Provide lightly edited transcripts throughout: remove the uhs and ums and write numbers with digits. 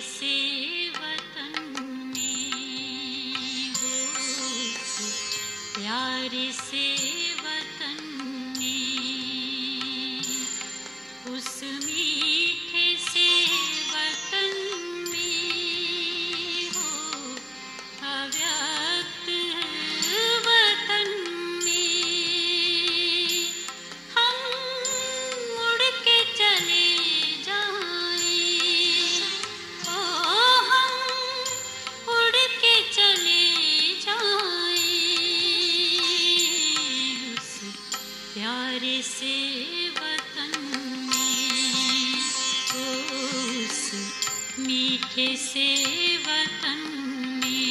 से वतन में हो, प्यार से वतन में, उस मीठे से वतन में हो, अव्यक्त वतन में हम उड़ के चले जाएं, ओ हम उड़ के चले जाएं, उस प्यारे से वतन में, उस मीठे से वतन में।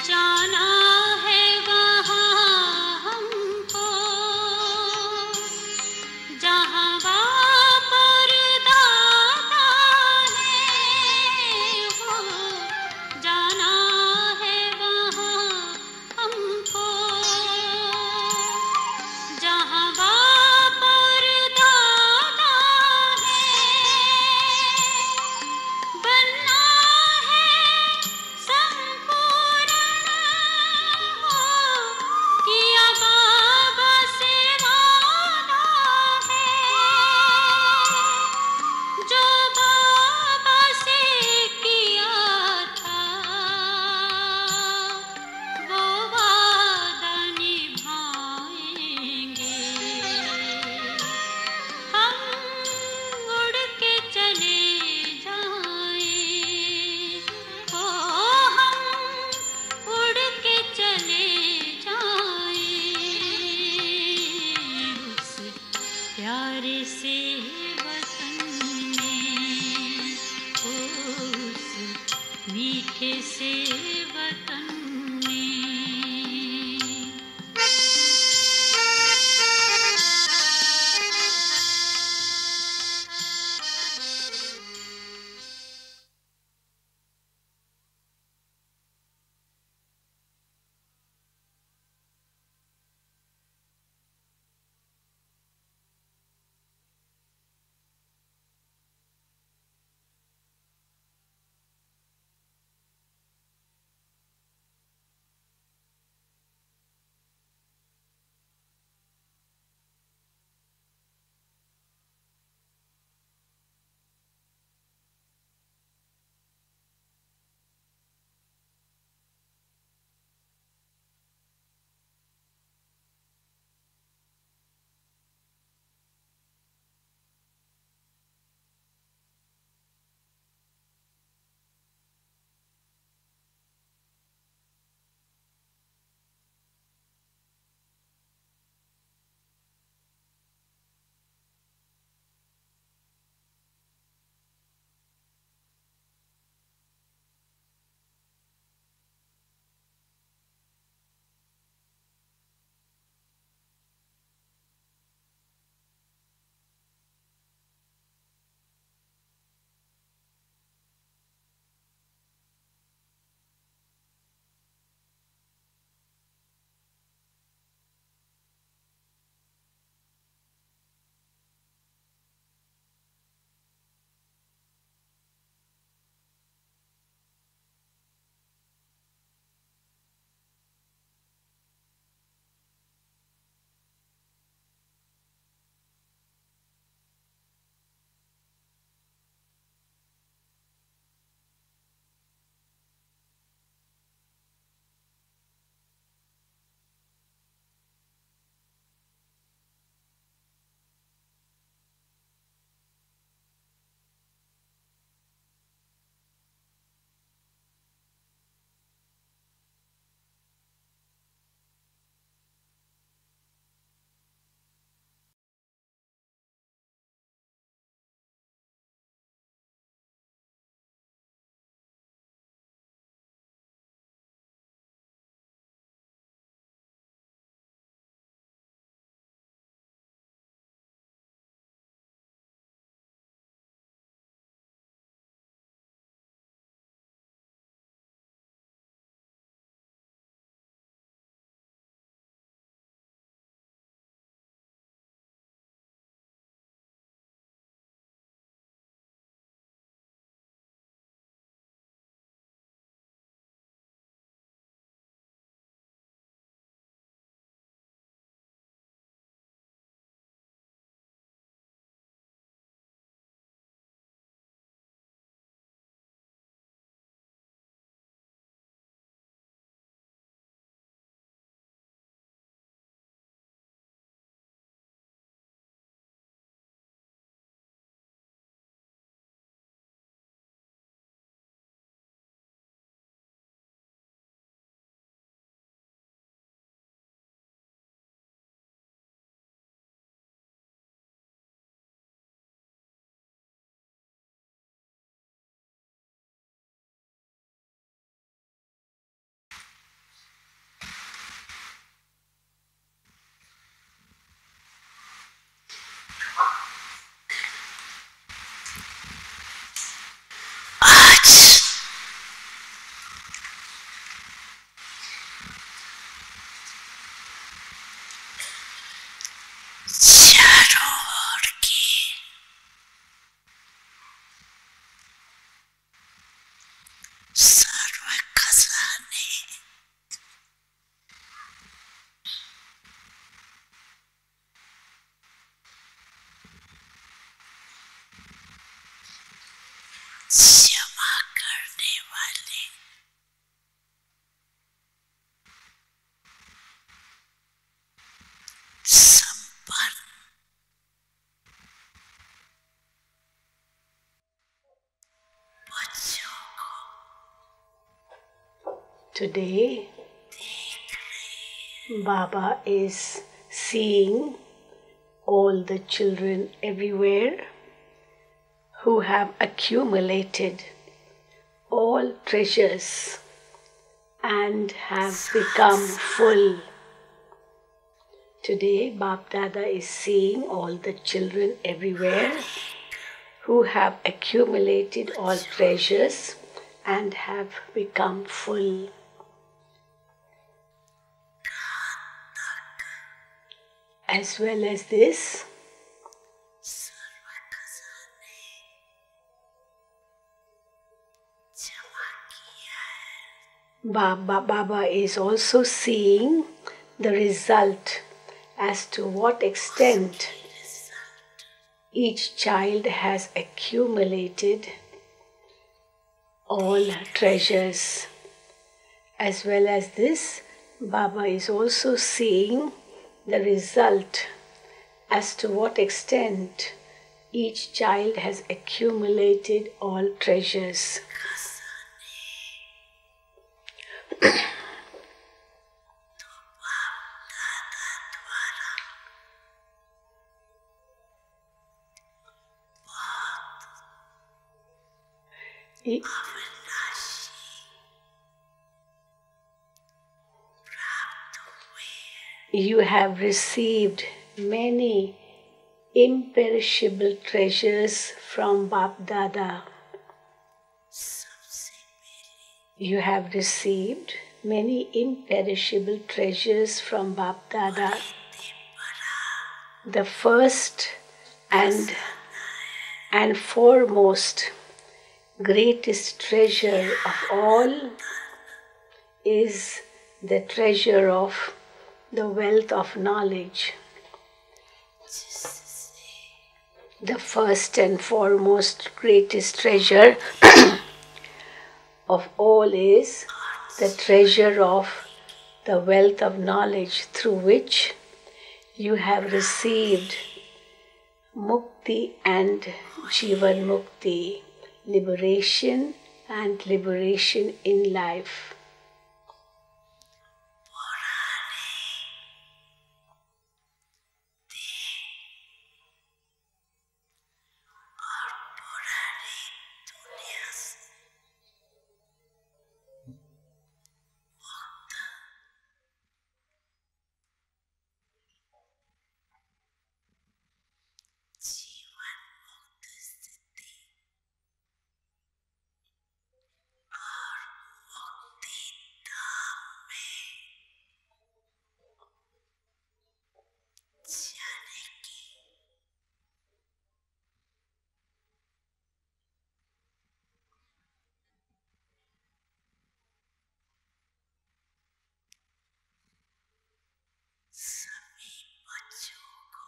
जाना है वहाँ हमको जहाँ बाप और दादा है वो, जाना है वहाँ हमको जहाँ बाप और दादा है, बनना है संपूर्ण हो, किया बाबा से वादा है, जो बाबा से किया था वो वादा निभाएंगे। हम उड़ के चले जाएं, ओ हम उड़ के चले जाएं, उस प्यारे से वतन में, उस मीठे से वतन में। Today, Baba is seeing all the children everywhere who have accumulated all treasures and have become full. Today, Bap Dada is seeing all the children everywhere who have accumulated all treasures and have become full. As well as this, Baba is also seeing the result as to what extent each child has accumulated all treasures. As well as this, Baba is also seeing the result as to what extent each child has accumulated all treasures. You have received many imperishable treasures from Bap Dada. You have received many imperishable treasures from Bap Dada. The first and foremost greatest treasure of all is the treasure of the wealth of knowledge. The first and foremost greatest treasure of all is the treasure of the wealth of knowledge through which you have received Mukti and Jivan Mukti, liberation and liberation in life.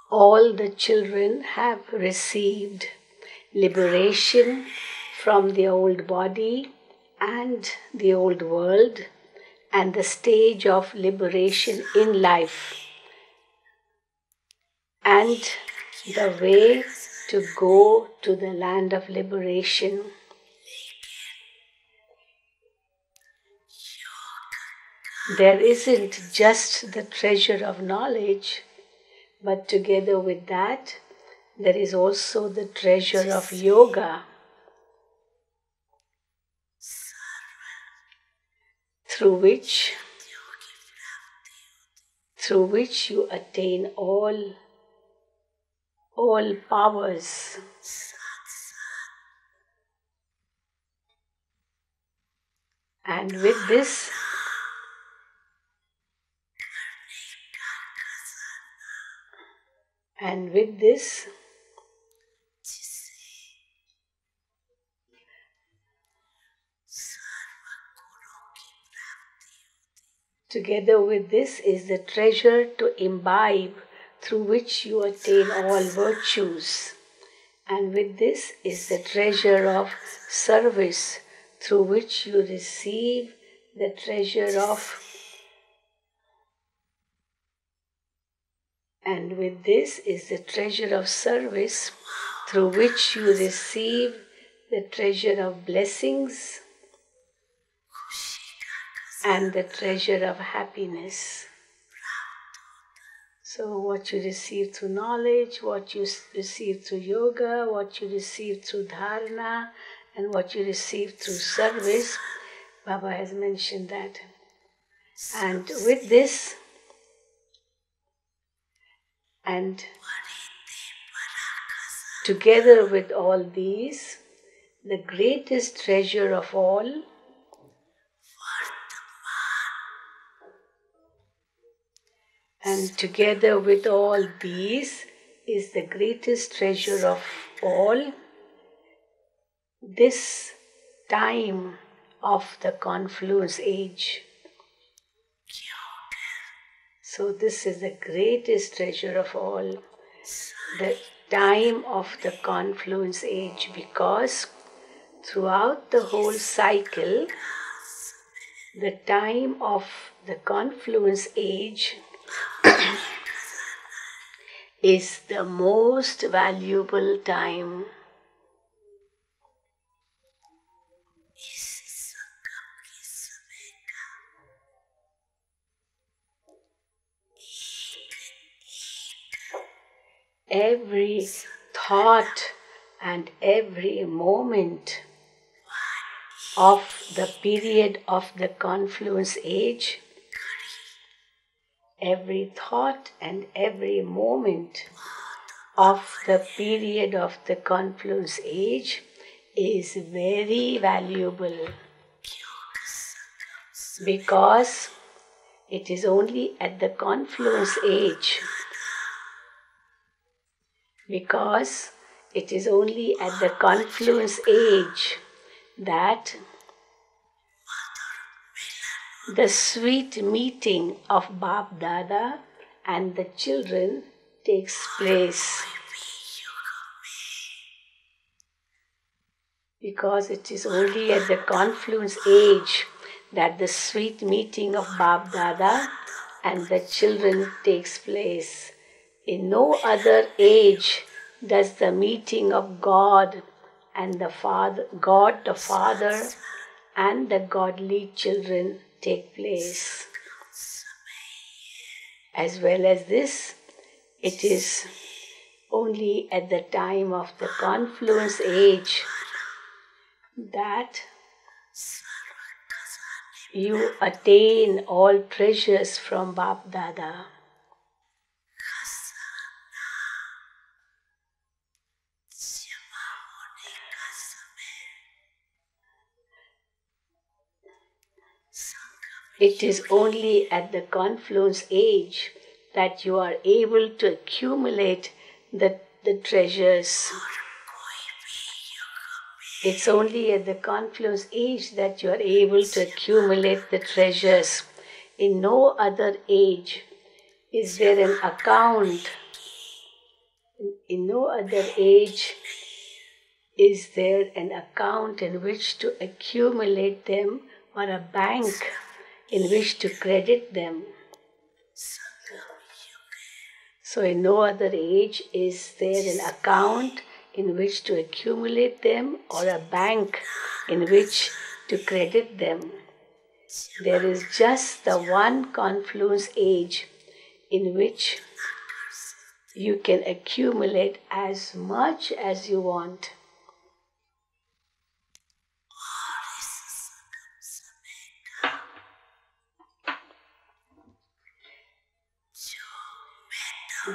All the children have received liberation from the old body and the old world and the stage of liberation in life and the way to go to the land of liberation. There isn't just the treasure of knowledge, but together with that, there is also the treasure of yoga, through which you attain all powers. And with this, together with this is the treasure to imbibe, through which you attain all virtues. And with this is the treasure of service, through which you receive the treasure of. And with this is the treasure of service, through which you receive the treasure of blessings. and the treasure of happiness. So what you receive through knowledge, what you receive through yoga, what you receive through dharana, and what you receive through service, Baba has mentioned that. And with this, and together with all these, the greatest treasure of all and together with all these is the greatest treasure of all, this time of the confluence age. So this is the greatest treasure of all, the time of the confluence age, because throughout the whole cycle, the time of the confluence age is the most valuable time. Every thought and every moment of the period of the confluence age, every thought and every moment of the period of the confluence age is very valuable, because it is only at the confluence age, because it is only at the confluence age that the sweet meeting of Bap Dada and the children takes place. Because it is only at the confluence age that the sweet meeting of Bap Dada and the children takes place. In no other age does the meeting of God and the Father, God the Father and the godly children take place. As well as this, it is only at the time of the confluence age that you attain all treasures from Bap Dada. It is only at the confluence age that you are able to accumulate the treasures. It's only at the confluence age that you are able to accumulate the treasures. In no other age is there an account. In no other age is there an account in which to accumulate them, or a bank in which to credit them. So in no other age is there an account in which to accumulate them, or a bank in which to credit them. There is just the one confluence age in which you can accumulate as much as you want.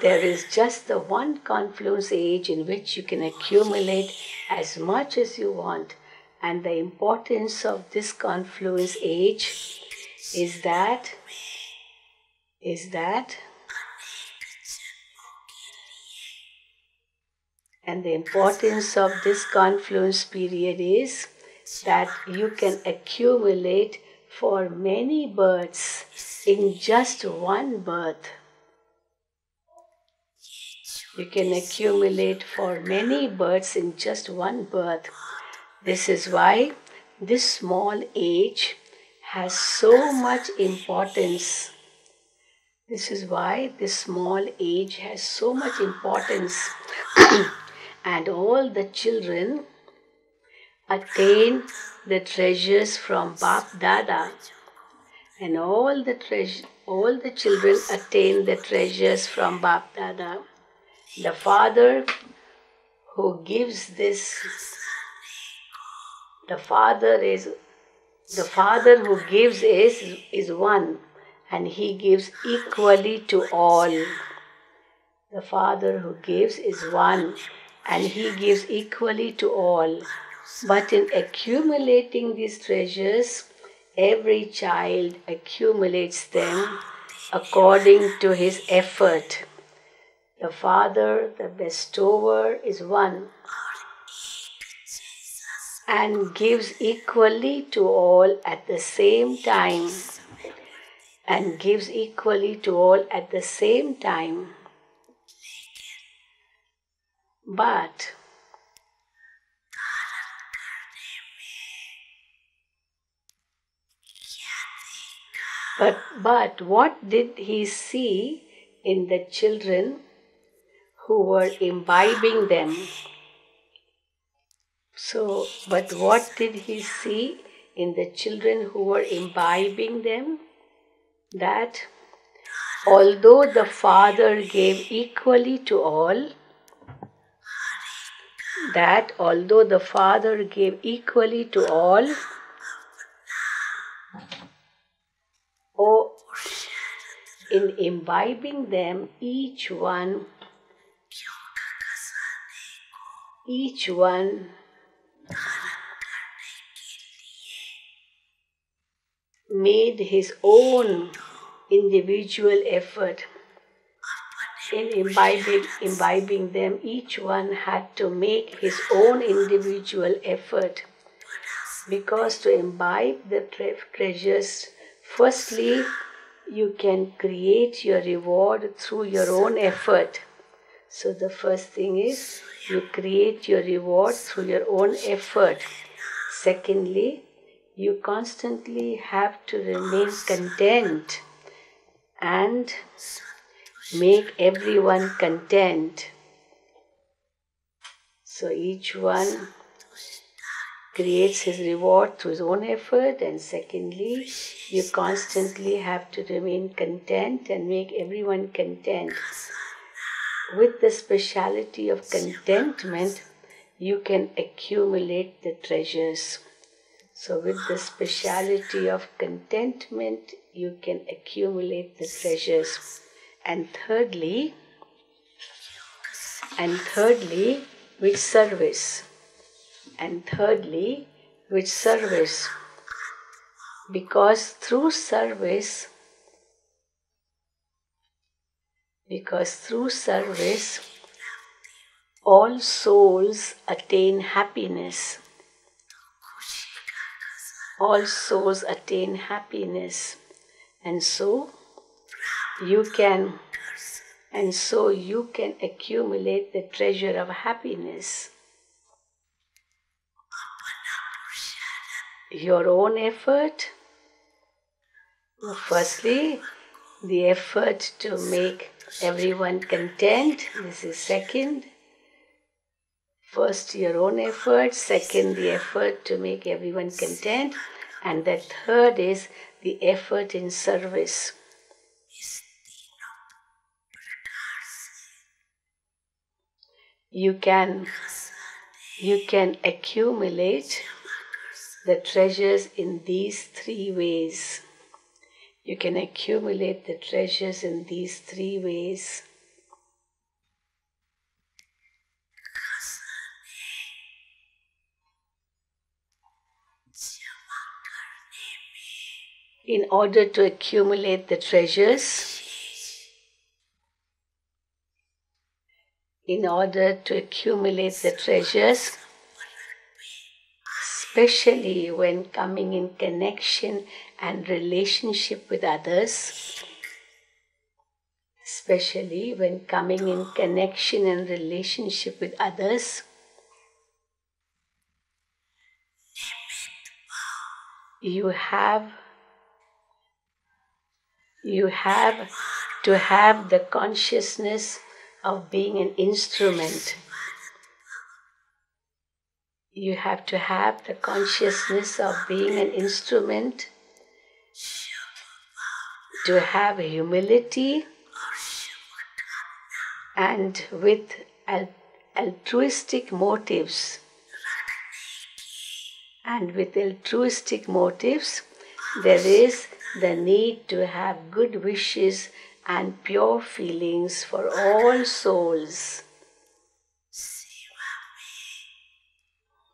There is just the one confluence age in which you can accumulate as much as you want. And the importance of this confluence age is that and the importance of this confluence period is that you can accumulate for many births in just one birth. You can accumulate for many births in just one birth. This is why this small age has so much importance. This is why this small age has so much importance. And all the children attain the treasures from Bap Dada. And all the children attain the treasures from Bap Dada. The father who gives this, the father who gives is one, and he gives equally to all. The father who gives is one, and he gives equally to all. But in accumulating these treasures, every child accumulates them according to his effort. The Father, the bestower, is one and gives equally to all at the same time. And gives equally to all at the same time. But what did he see in the children who were imbibing them? But what did he see in the children who were imbibing them? That although the Father gave equally to all, or in imbibing them, each one made his own individual effort. In imbibing them, each one had to make his own individual effort. Because to imbibe the treasures, firstly, you can create your reward through your own effort. So the first thing is, you create your reward through your own effort. Secondly, you constantly have to remain content and make everyone content. So each one creates his reward through his own effort, and secondly, you constantly have to remain content and make everyone content. With the speciality of contentment, you can accumulate the treasures. So with the speciality of contentment, you can accumulate the treasures. And thirdly, with service. Because through service, all souls attain happiness. And so you can accumulate the treasure of happiness. Your own effort. Firstly, the effort to make everyone content. This is second. First, your own effort. Second, the effort to make everyone content. And the third is the effort in service. You can accumulate the treasures in these three ways. In order to accumulate the treasures, especially when coming in connection and relationship with others, you have to have the consciousness of being an instrument. You have to have the consciousness of being an instrument to have humility and with altruistic motives. And with altruistic motives, there is the need to have good wishes and pure feelings for all souls.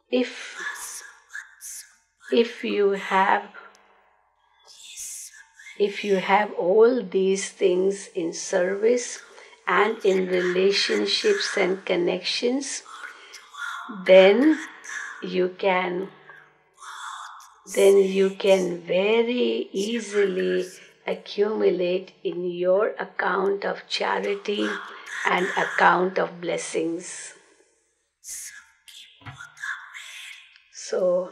If you have all these things in service and in relationships and connections, then you can very easily accumulate in your account of charity and account of blessings. So,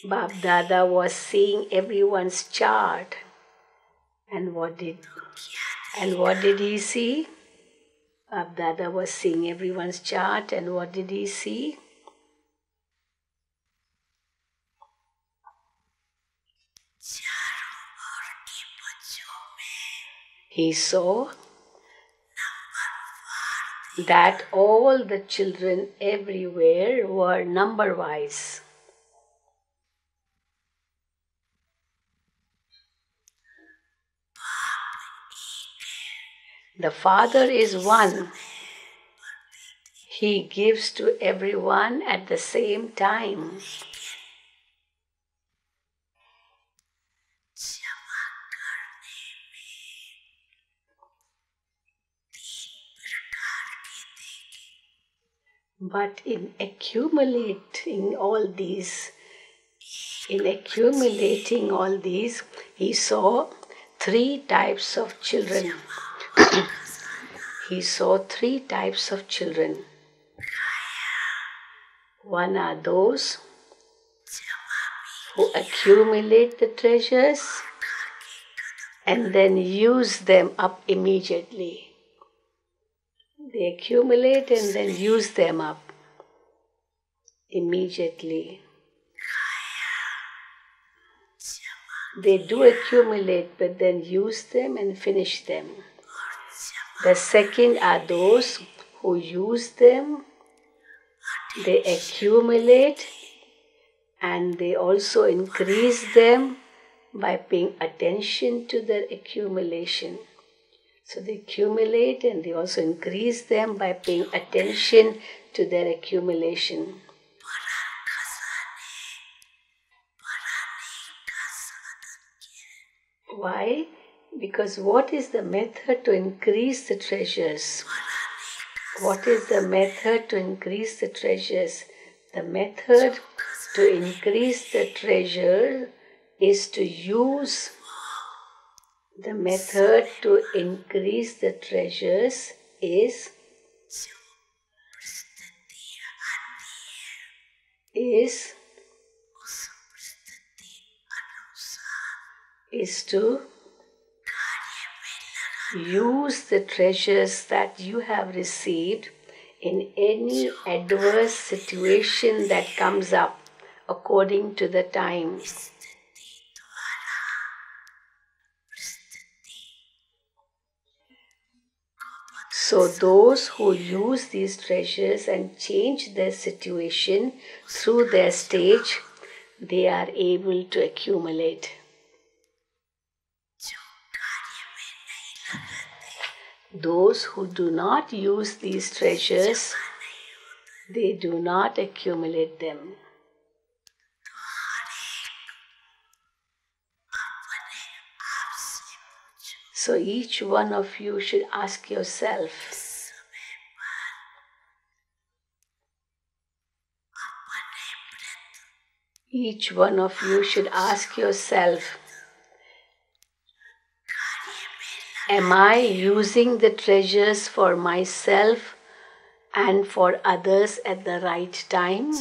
Bab Dada was seeing everyone's chart, and what did he see? Bab Dada was seeing everyone's chart, and what did he see? He saw that all the children everywhere were number-wise. The Father is one. He gives to everyone at the same time. But in accumulating all these, he saw three types of children. He saw three types of children. One are those who accumulate the treasures and then use them up immediately. They accumulate and then use them up immediately. They do accumulate but then use them and finish them. The second are those who use them, they accumulate and they also increase them by paying attention to their accumulation. So they accumulate and they also increase them by paying attention to their accumulation. Why? Because what is the method to increase the treasures? What is the method to increase the treasures? The method to increase the treasure is to use. The method to increase the treasures is to use the treasures that you have received in any adverse situation that comes up according to the time. So those who use these treasures and change their situation through their stage, they are able to accumulate. Those who do not use these treasures, they do not accumulate them. So each one of you should ask yourself, am I using the treasures for myself and for others at the right time?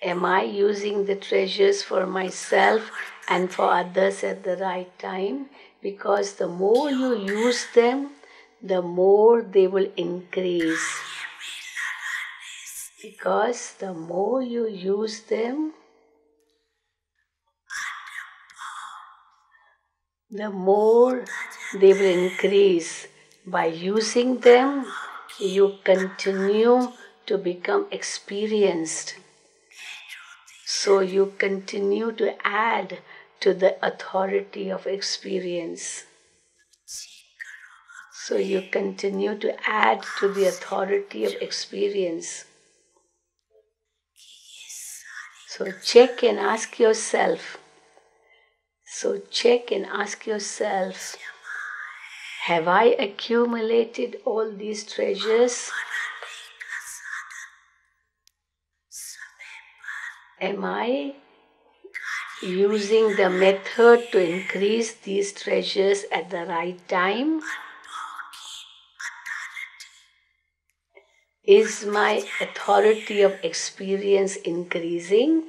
Am I using the treasures for myself and for others at the right time? Because the more you use them, the more they will increase. Because the more you use them, the more they will increase. By using them, you continue to become experienced. So you continue to add to the authority of experience. So you continue to add to the authority of experience. So check and ask yourself. Have I accumulated all these treasures? Am I using the method to increase these treasures at the right time? Is my authority of experience increasing?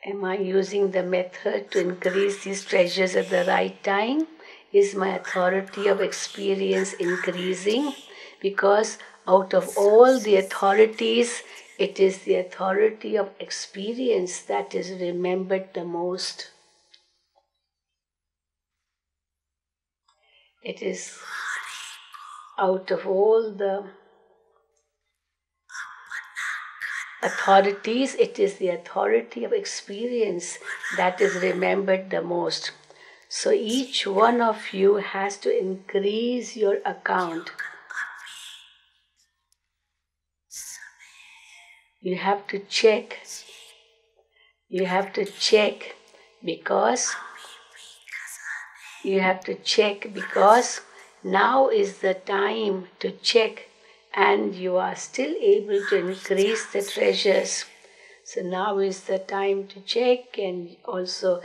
Am I using the method to increase these treasures at the right time? Is my authority of experience increasing? Because out of all the authorities, it is the authority of experience that is remembered the most. It is out of all the authorities, it is the authority of experience that is remembered the most. So each one of you has to increase your account. You have to check. Because now is the time to check, and you are still able to increase the treasures. So now is the time to check, and also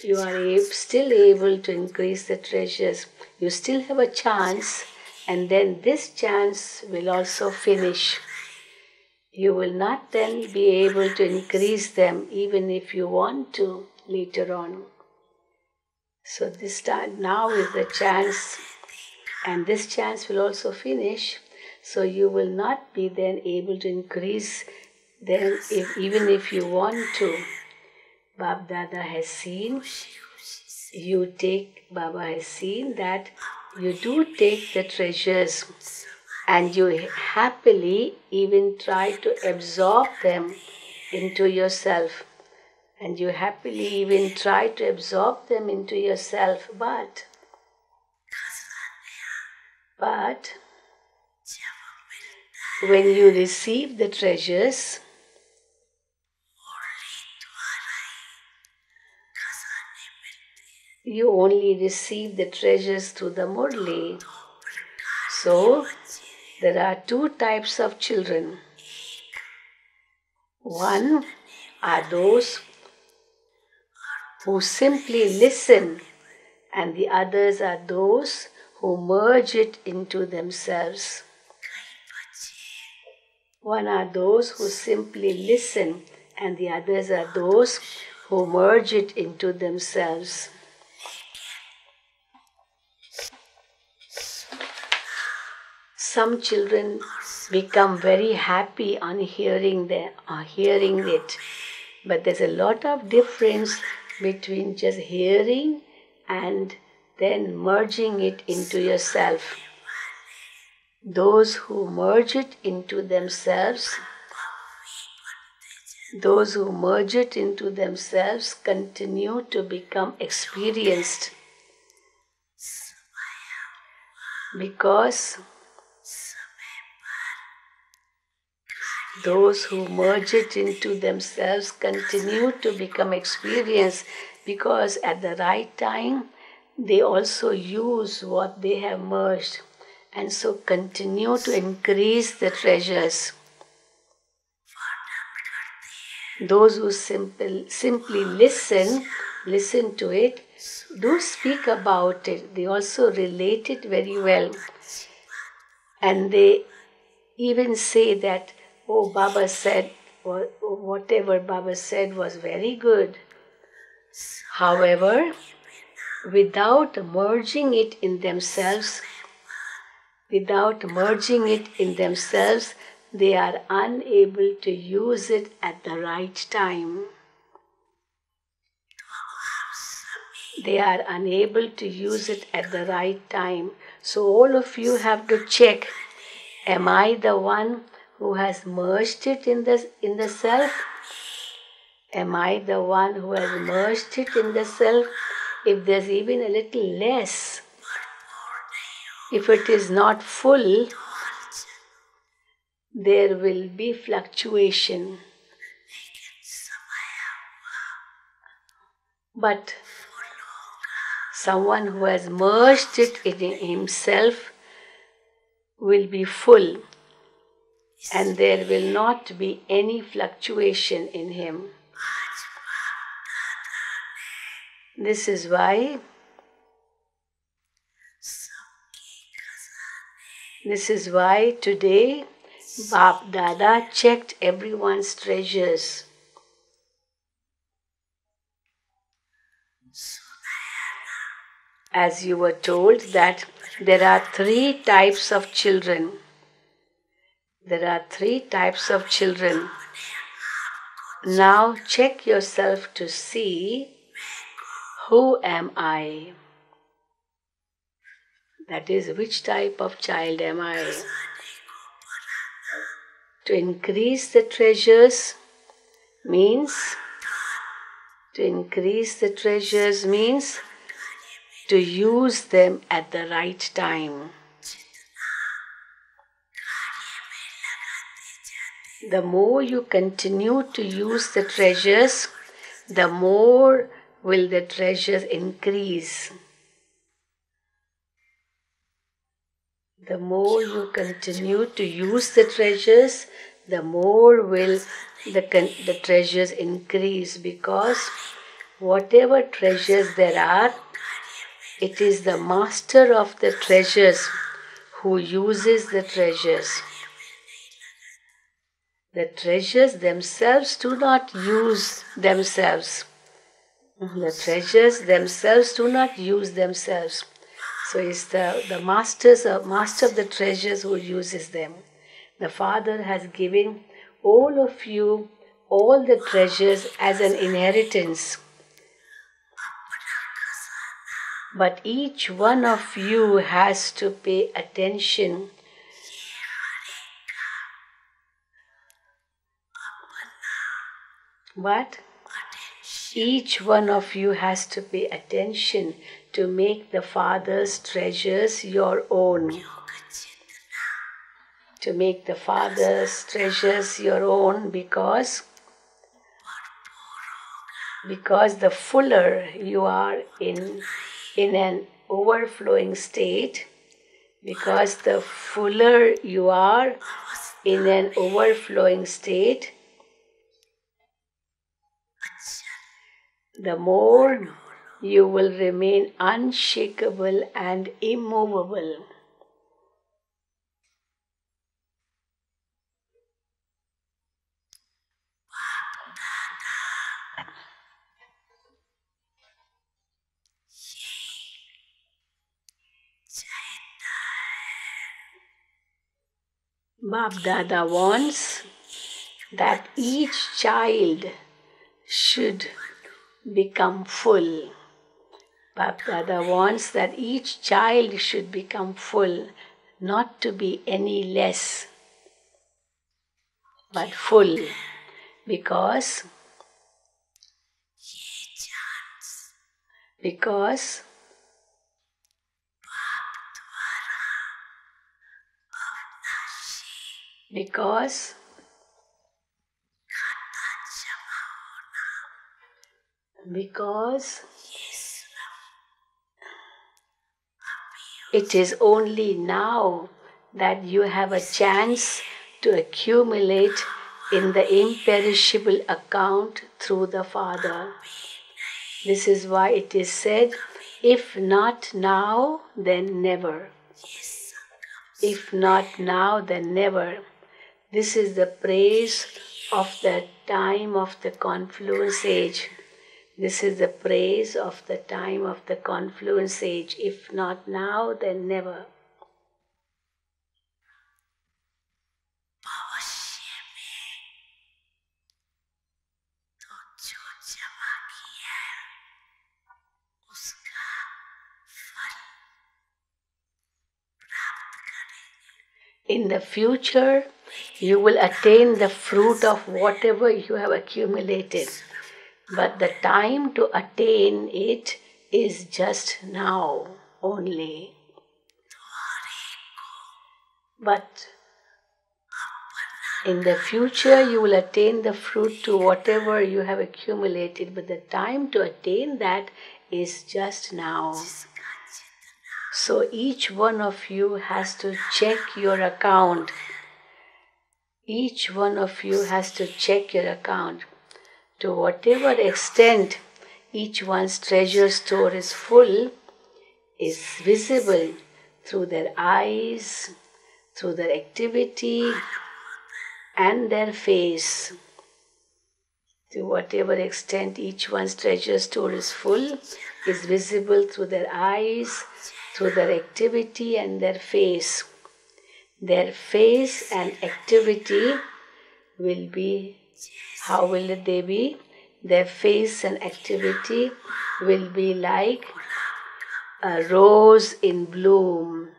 you are still able to increase the treasures. You still have a chance, and then this chance will also finish. You will not then be able to increase them even if you want to later on. So this time, now is the chance, and this chance will also finish. So you will not be then able to increase them even if you want to. Baba has seen that you do take the treasures, and you happily even try to absorb them into yourself. But when you receive the treasures, you only receive the treasures through the Murli. So, there are two types of children. One are those who simply listen, and the others are those who merge it into themselves. One are those who simply listen, and the others are those who merge it into themselves. Some children become very happy on hearing it, but there's a lot of difference between just hearing and then merging it into yourself. Those who merge it into themselves continue to become experienced, because those who merge it into themselves continue to become experienced, because at the right time they also use what they have merged, and so continue to increase the treasures. Those who simply listen to it, do speak about it. They also relate it very well. And they even say that, oh, Baba said, whatever Baba said was very good. However, without merging it in themselves, they are unable to use it at the right time. they are unable to use it at the right time. So all of you have to check, am I the one who has merged it in the self? Am I the one who has merged it in the self? If there's even a little less, if it is not full, there will be fluctuation. But someone who has merged it in himself will be full, and there will not be any fluctuation in him. This is why today Bap Dada checked everyone's treasures. As you were told that there are 3 types of children. There are 3 types of children. Now check yourself to see, who am I? That is, which type of child am I? To increase the treasures means to use them at the right time. The more you continue to use the treasures, the more will the treasures increase. The more you continue to use the treasures, the more will the treasures increase, because whatever treasures there are, it is the master of the treasures who uses the treasures. The treasures themselves do not use themselves. The treasures themselves do not use themselves. So it's the master of the treasures who uses them. The Father has given all of you all the treasures as an inheritance. But each one of you has to pay attention. But each one of you has to pay attention to make the Father's treasures your own. To make the Father's treasures your own, because the fuller you are in an overflowing state, because the fuller you are in an overflowing state, the more you will remain unshakable and immovable. Bap Dada wants that each child should become full. Bap Dada wants that each child should become full, not to be any less, but full, because it is only now that you have a chance to accumulate in the imperishable account through the Father. This is why it is said, if not now, then never. If not now, then never. This is the praise of the time of the confluence age. This is the praise of the time of the confluence age. If not now, then never. In the future, you will attain the fruit of whatever you have accumulated. But the time to attain it is just now only. But in the future, you will attain the fruit to whatever you have accumulated. But the time to attain that is just now. So each one of you has to check your account. Each one of you has to check your account. To whatever extent each one's treasure store is full, is visible through their eyes, through their activity, and their face. To whatever extent each one's treasure store is full, is visible through their eyes, through their activity and their face. Their face and activity will be, how will they be? Their face and activity will be like a rose in bloom.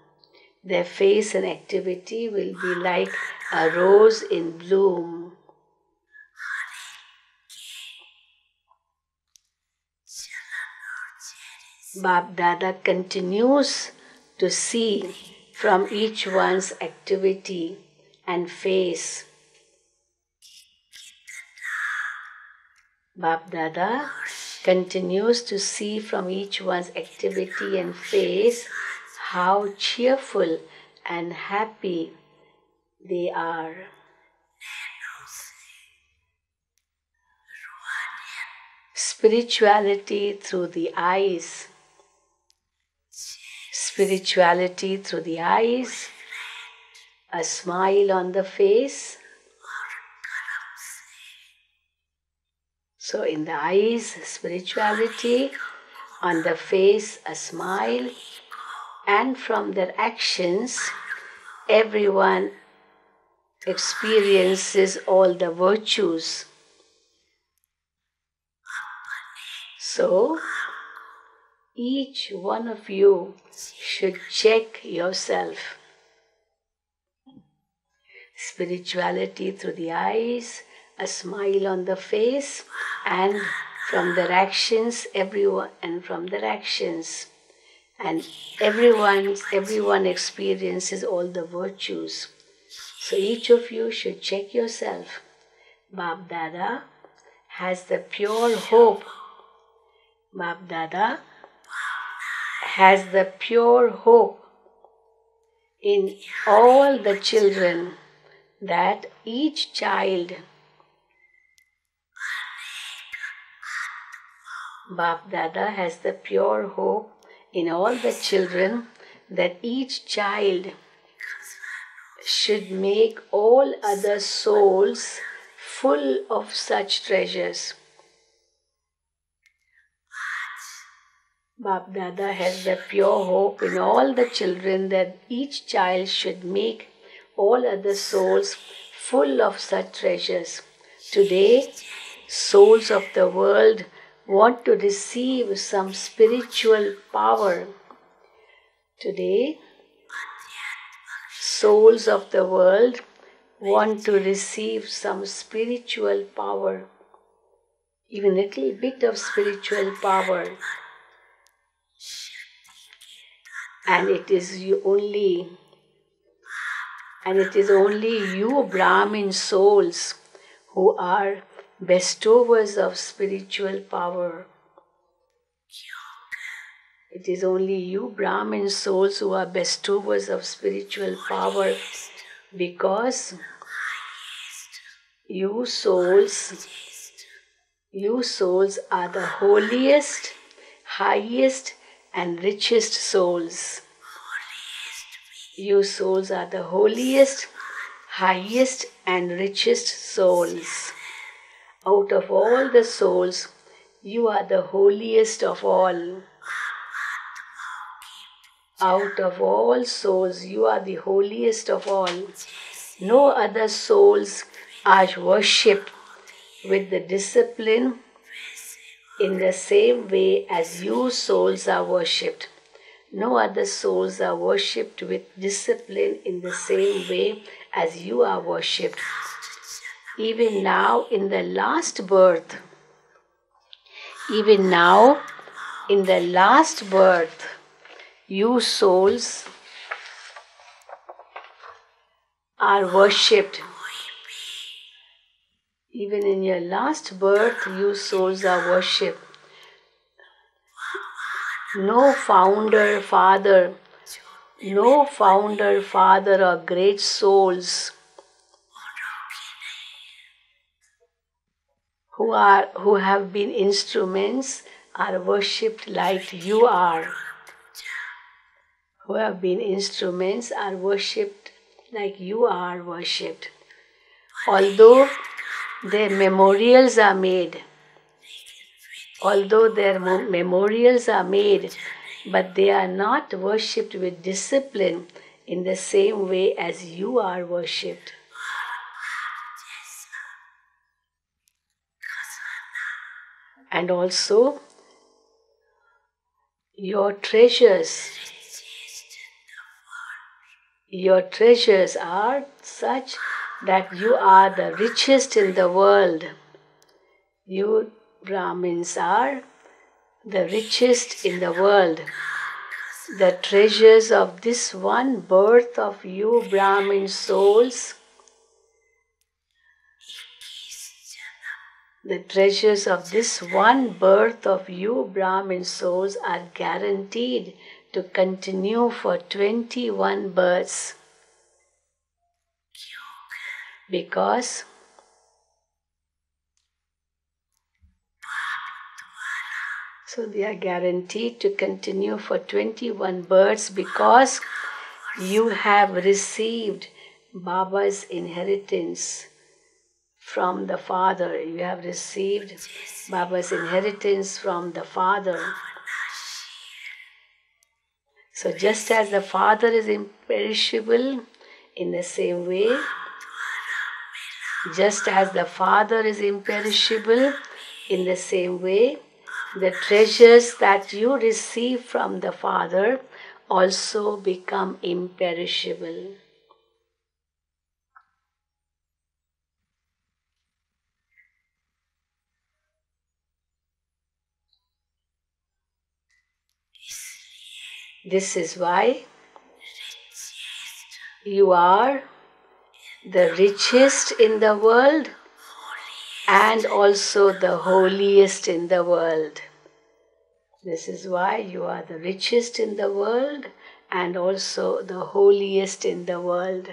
Their face and activity will be like a rose in bloom. Bap Dada continues to see from each one's activity and face. Bap Dada continues to see from each one's activity and face how cheerful and happy they are. Spirituality through the eyes. Spirituality through the eyes, a smile on the face. So in the eyes, spirituality, on the face, a smile, and from their actions, everyone experiences all the virtues. So, each one of you should check yourself. Spirituality through the eyes, a smile on the face, and from their actions, everyone experiences all the virtues. So each of you should check yourself. Bap Dada has the pure hope. Bap Dada has the pure hope in all the children that each child, Bap Dada has the pure hope in all the children that each child should make all other souls full of such treasures. Bap Dada has the pure hope in all the children that each child should make all other souls full of such treasures. Today, souls of the world want to receive some spiritual power. Today, souls of the world want to receive some spiritual power, even a little bit of spiritual power. And it is only you Brahmin souls who are bestowers of spiritual power. It is only you Brahmin souls who are bestowers of spiritual power, because you souls are the holiest, highest and richest souls. You souls are the holiest, highest and richest souls. Out of all the souls, you are the holiest of all. Out of all souls, you are the holiest of all. No other souls are worshipped with the discipline in the same way as you souls are worshipped. No other souls are worshipped with discipline in the same way as you are worshipped. Even now, in the last birth, even now, in the last birth, you souls are worshipped. Even in your last birth, you souls are worshipped. No founder, father or great souls who have been instruments are worshipped like you are. Who have been instruments are worshipped like you are worshipped. Although their memorials are made, but they are not worshipped with discipline in the same way as you are worshipped. And also, your treasures are such that you are the richest in the world. You Brahmins are the richest in the world. The treasures of this one birth of you Brahmin souls, the treasures of this one birth of you Brahmin souls are guaranteed to continue for 21 births. Because they are guaranteed to continue for 21 births because you have received Baba's inheritance from the Father. You have received Baba's inheritance from the Father. So just as the Father is imperishable, in the same way, the treasures that you receive from the Father also become imperishable. This is why you are the richest in the world and also the holiest in the world. This is why you are the richest in the world and also the holiest in the world.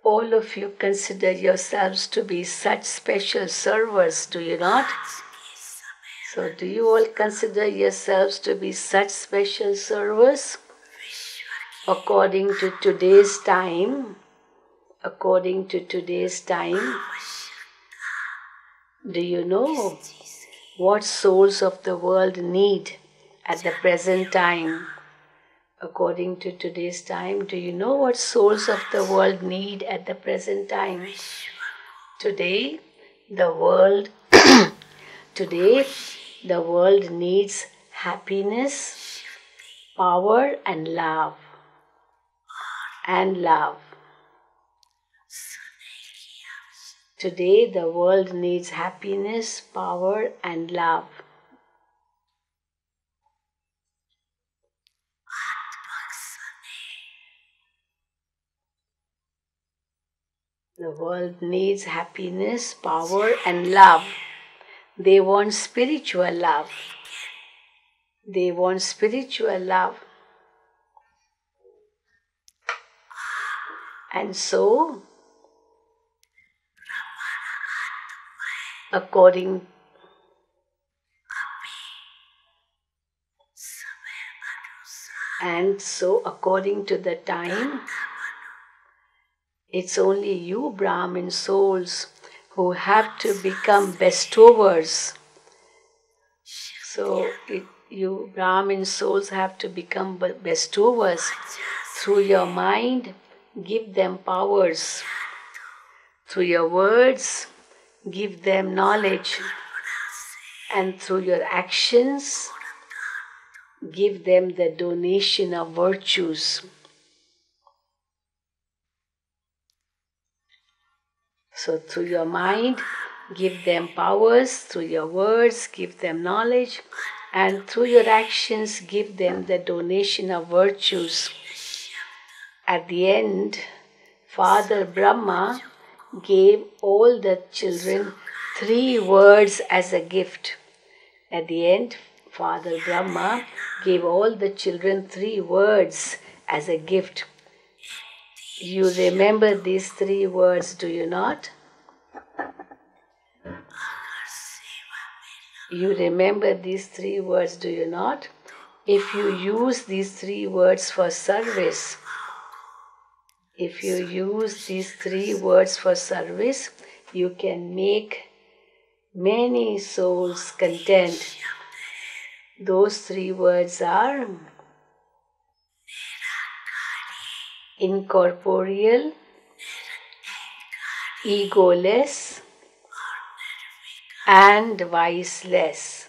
All of you consider yourselves to be such special servers, do you not? So do you all consider yourselves to be such special servers? According to today's time, do you know what souls of the world need at the present time? According to today's time, do you know what souls of the world need at the present time? Today, the world needs happiness, power, and love. Today, the world needs happiness, power, and love. The world needs happiness, power, and love. They want spiritual love. And so, according And so according to the time, it's only you Brahmin souls who have to become bestowers. So you Brahmin souls have to become bestowers. Through your mind, give them powers. Through your words, give them knowledge. And through your actions, give them the donation of virtues. So through your mind, give them powers. Through your words, give them knowledge. And through your actions, give them the donation of virtues. At the end, Father Brahma gave all the children 3 words as a gift. At the end, Father Brahma gave all the children 3 words as a gift. You remember these 3 words, do you not? You remember these 3 words, do you not? If you use these 3 words for service, you can make many souls content. Those 3 words are incorporeal, egoless, and viceless.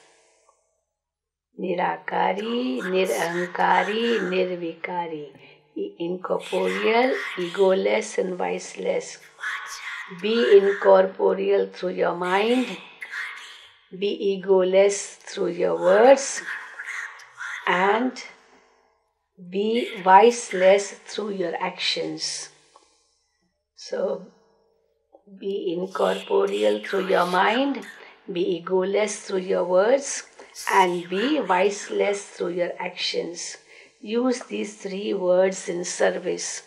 Nirakari, nirahankari, nirvikari. Incorporeal, egoless, and viceless. Be incorporeal through your mind. Be egoless through your words. And be viceless through your actions. So, be incorporeal through your mind, be egoless through your words, and be viceless through your actions. Use these 3 words in service.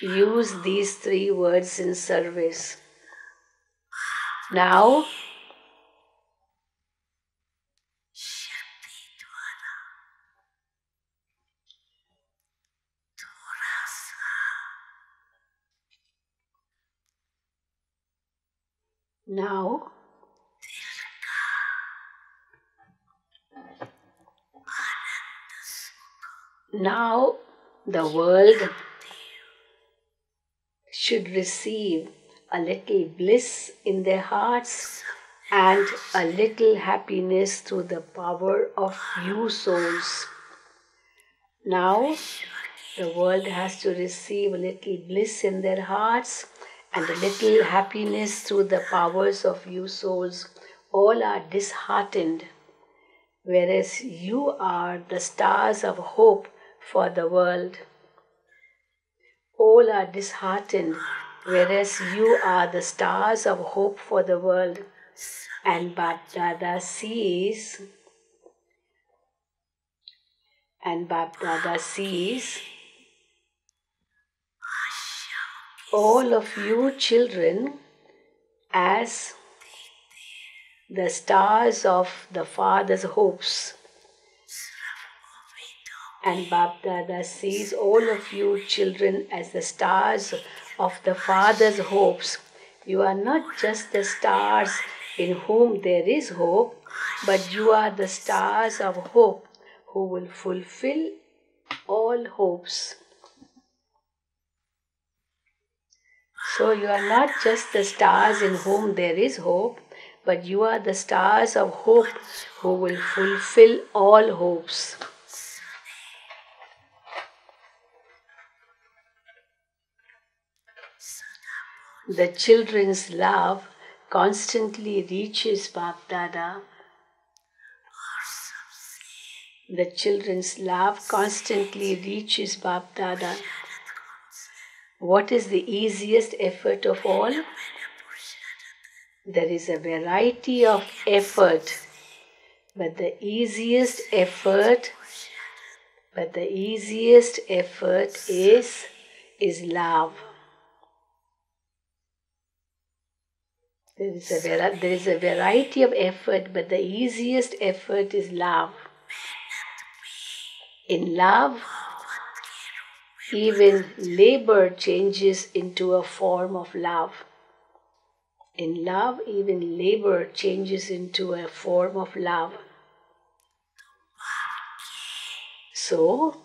Use these 3 words in service. Now, now the world should receive a little bliss in their hearts and a little happiness through the power of you souls. Now, the world has to receive a little bliss in their hearts and a little happiness through the powers of you souls. All are disheartened, whereas you are the stars of hope for the world. All are disheartened, whereas you are the stars of hope for the world. And Bapdada sees, all of you children as the stars of the Father's hopes. And Bapdada sees all of you children as the stars of the Father's hopes. You are not just the stars in whom there is hope, but you are the stars of hope who will fulfill all hopes. So you are not just the stars in whom there is hope, but you are the stars of hope who will fulfill all hopes. The children's love constantly reaches Bapdada. The children's love constantly reaches Bapdada. What is the easiest effort of all? There is a variety of effort, but the easiest effort is love. There is a variety of effort, but the easiest effort is love. In love, even labor changes into a form of love. In love, even labor changes into a form of love. So,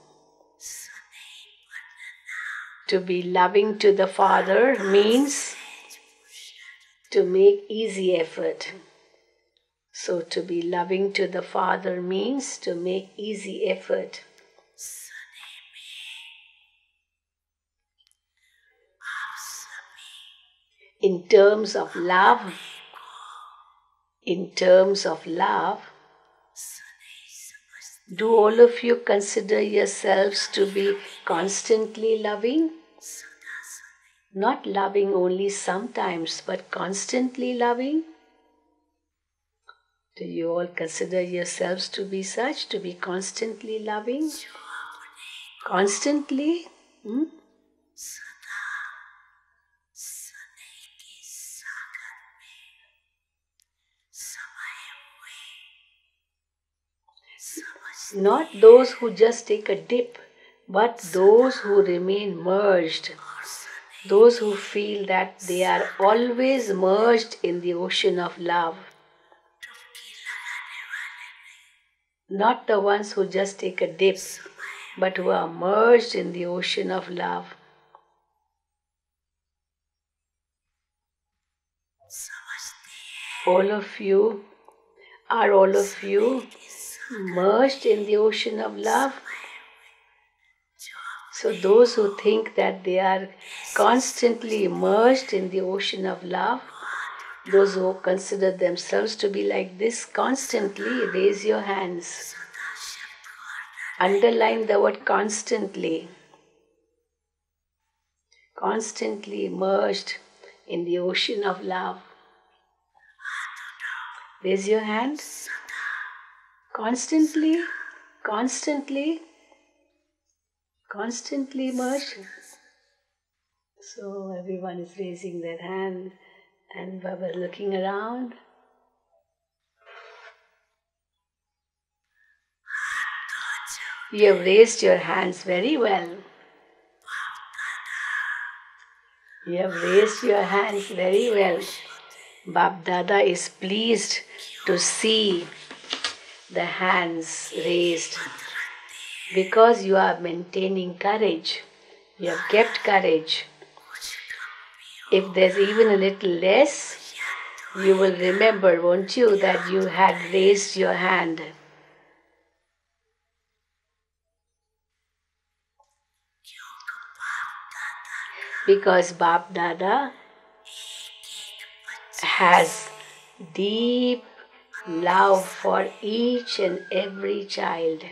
to be loving to the Father means to make easy effort. So, to be loving to the Father means to make easy effort. In terms of love, do all of you consider yourselves to be constantly loving? Not loving only sometimes, but constantly loving? Do you all consider yourselves to be such, to be constantly loving? Constantly? Not those who just take a dip, but those who remain merged. Those who feel that they are always merged in the ocean of love. Not the ones who just take a dip, but who are merged in the ocean of love. All of you merged in the ocean of love? So those who think that they are constantly immersed in the ocean of love, those who consider themselves to be like this constantly, raise your hands. Underline the word constantly. Constantly immersed in the ocean of love. Raise your hand. Constantly immersed. So everyone is raising their hand and we're looking around. You have raised your hands very well. You have raised your hands very well. Bap Dada is pleased to see the hands raised because you are maintaining courage. You have kept courage. If there's even a little less, you will remember, won't you, that you had raised your hand. Because Bap Dada has deep love for each and every child.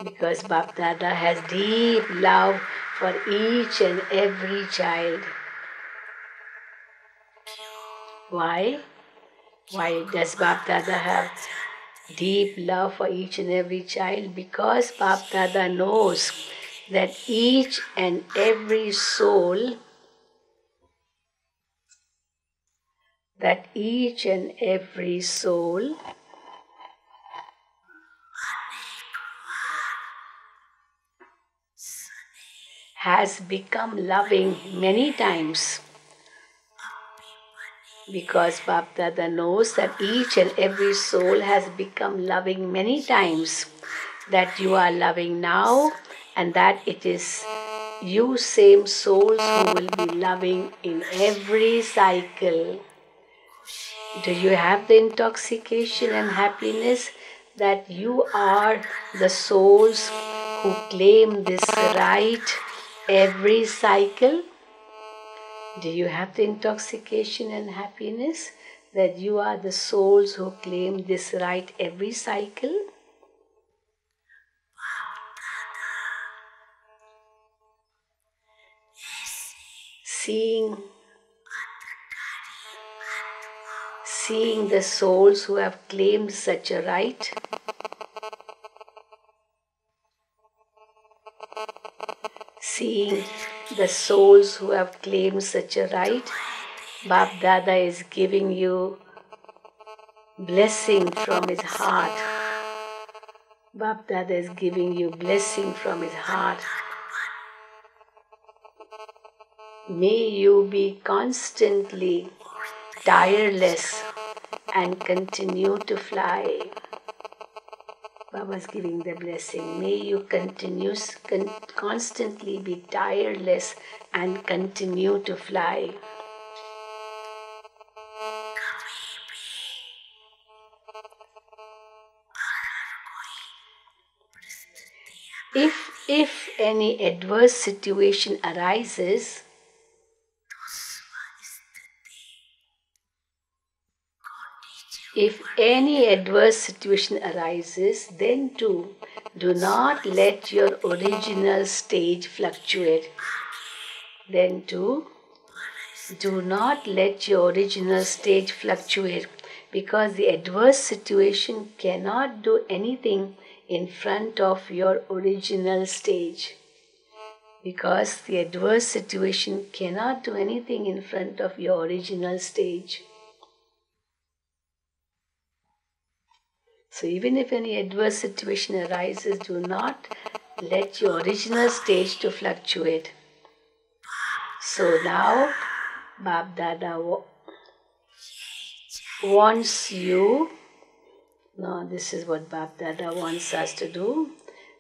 Because Bap Dada has deep love for each and every child. Why? Why does Bap Dada have deep love for each and every child? Because Bap Dada knows that each and every soul has become loving many times. Because Bap Dada knows that each and every soul has become loving many times, that you are loving now and that it is you same souls who will be loving in every cycle. Do you have the intoxication and happiness that you are the souls who claim this right every cycle? Do you have the intoxication and happiness that you are the souls who claim this right every cycle? Seeing the souls who have claimed such a right, seeing the souls who have claimed such a right, Bap Dada is giving you blessing from his heart. Bap Dada is giving you blessing from his heart. May you be constantly tireless and continue to fly. Baba's giving the blessing. May you constantly be tireless and continue to fly. If any adverse situation arises, then too, do not let your original stage fluctuate. Then too, do not let your original stage fluctuate, because the adverse situation cannot do anything in front of your original stage. Because the adverse situation cannot do anything in front of your original stage. So even if any adverse situation arises, do not let your original stage to fluctuate. So now, Bap Dada wants you, now this is what Bap Dada wants us to do.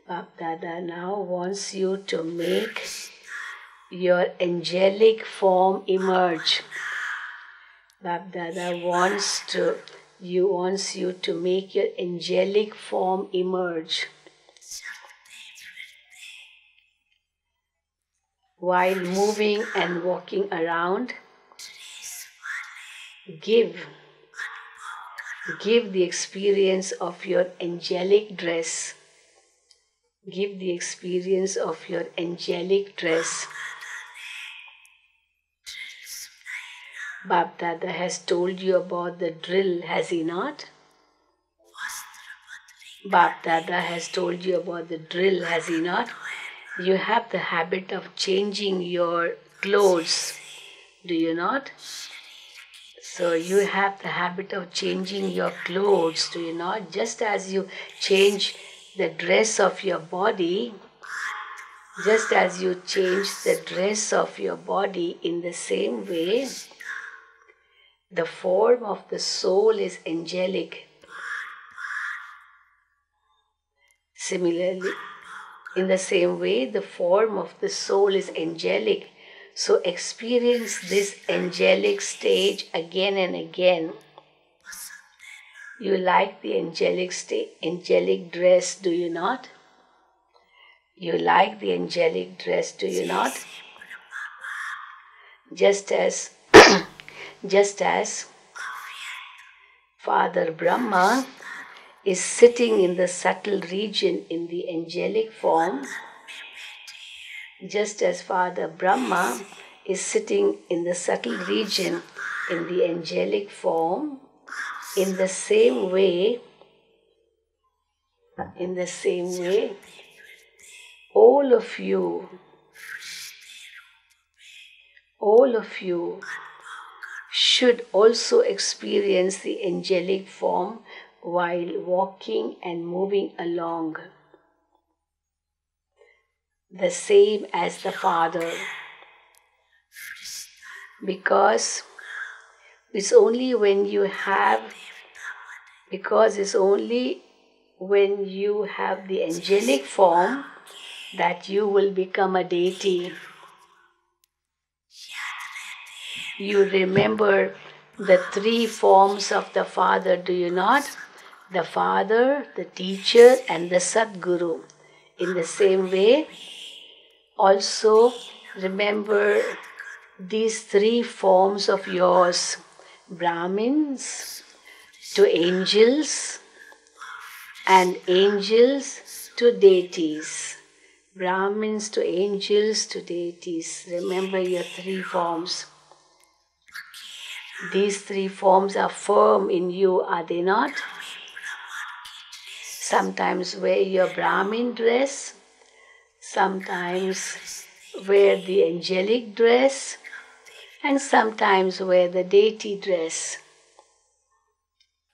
Bap Dada now wants you to make your angelic form emerge. Bap Dada wants you to make your angelic form emerge. While moving and walking around, give the experience of your angelic dress. Give the experience of your angelic dress. Bap Dada has told you about the drill, has he not? Bap Dada has told you about the drill, has he not? You have the habit of changing your clothes, do you not? So you have the habit of changing your clothes, do you not? Just as you change the dress of your body, in the same way, the form of the soul is angelic. Similarly, in the same way, the form of the soul is angelic. So experience this angelic stage again and again. You like the angelic dress, do you not? You like the angelic dress, do you not? Just as Father Brahma is sitting in the subtle region in the angelic form, just as Father Brahma is sitting in the subtle region in the angelic form, in the same way, all of you should also experience the angelic form while walking and moving along, the same as the Father. Because it's only when you have the angelic form that you will become a deity. You remember the three forms of the Father, do you not? The Father, the Teacher, and the Sadguru. In the same way, also remember these three forms of yours: Brahmins to angels, and angels to deities. Brahmins to angels to deities. Remember your three forms. These three forms are firm in you, are they not? Sometimes wear your Brahmin dress, sometimes wear the angelic dress, and sometimes wear the deity dress.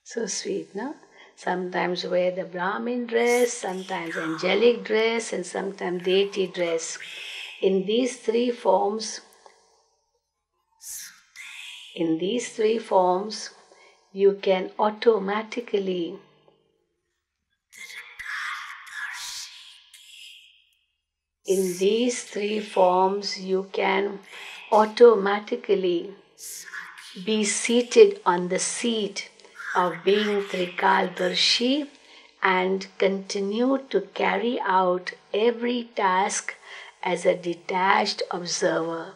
So sweet, no? Sometimes wear the Brahmin dress, sometimes angelic dress, and sometimes deity dress. In these three forms, you can automatically be seated on the seat of being Trikaldarshi and continue to carry out every task as a detached observer.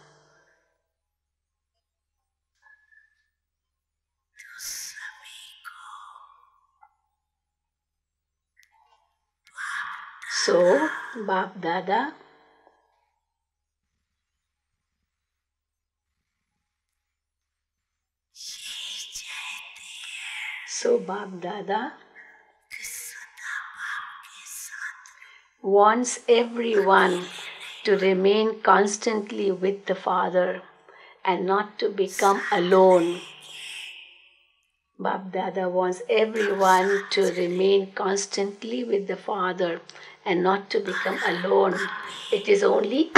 So, Bap Dada wants everyone to remain constantly with the Father and not to become alone. Bap Dada wants everyone to remain constantly with the Father and not to become alone. It is only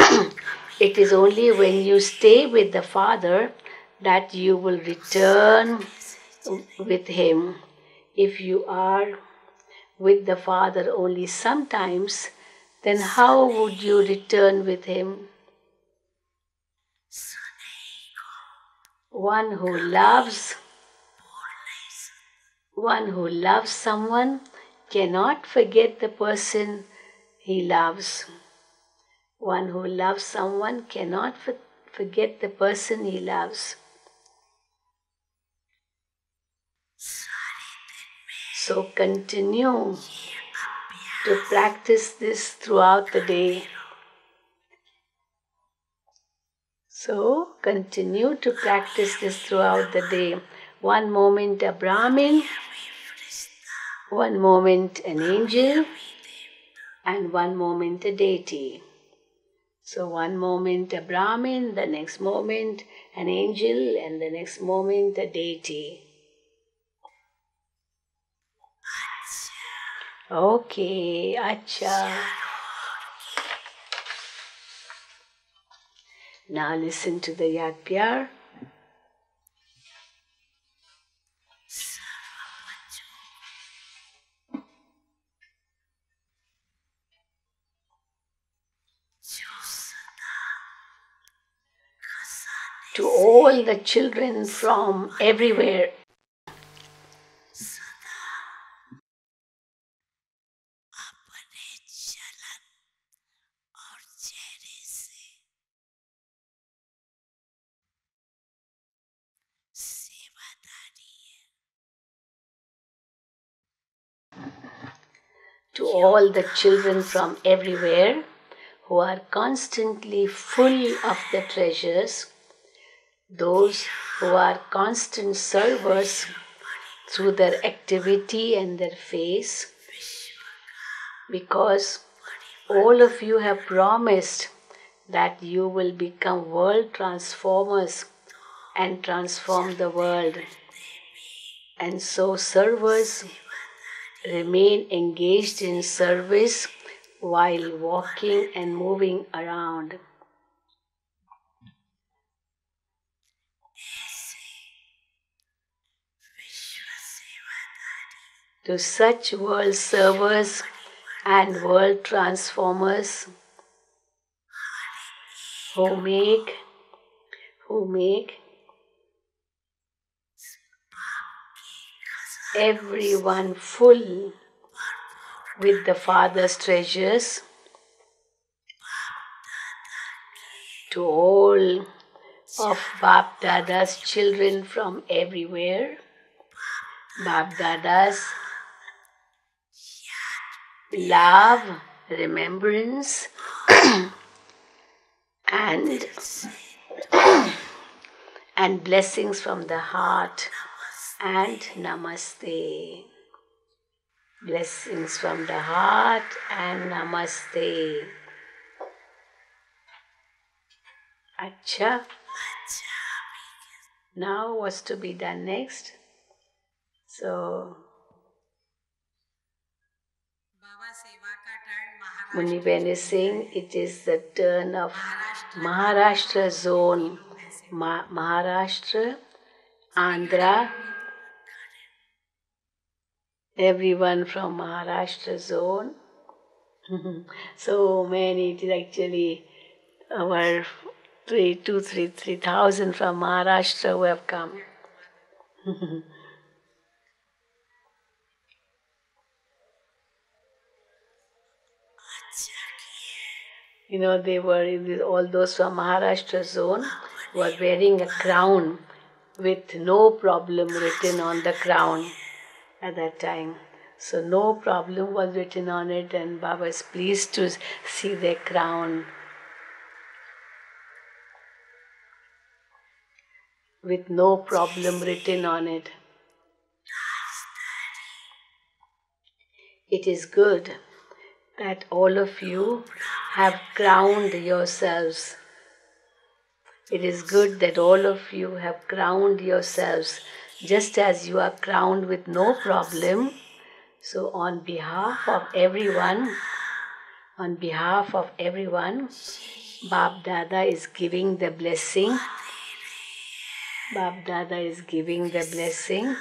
when you stay with the Father that you will return with Him. If you are with the Father only sometimes, then how would you return with Him? One who loves someone cannot forget the person he loves. One who loves someone cannot forget the person he loves. So continue to practice this throughout the day. One moment a Brahmin, one moment an angel, and one moment a deity. So one moment a Brahmin, the next moment an angel, and the next moment a deity. Okay, acha. Now listen to the Yad Pyar. To all the children from everywhere, who are constantly full of the treasures, those who are constant servers through their activity and their face, because all of you have promised that you will become world transformers and transform the world. And so servers remain engaged in service while walking and moving around. To such world servers and world transformers who make everyone full with the Father's treasures, to all of Bap Dada's children from everywhere, Bap Dada's love, remembrance, and blessings from the heart, and namaste. Blessings from the heart and namaste. Acha. Now what's to be done next? So Muniben is saying it is the turn of Maharashtra zone. Maharashtra, Andhra, everyone from Maharashtra zone. So many, it is actually our 3,000 from Maharashtra who have come. You know, they were all those from Maharashtra zone were wearing a crown with no problem written on the crown at that time. So no problem was written on it, and Baba is pleased to see their crown with no problem written on it. It is good that all of you have crowned yourselves. It is good that all of you have crowned yourselves just as you are crowned with no problem. So on behalf of everyone, Bab Dada is giving the blessing. Bab Dada is giving the blessing.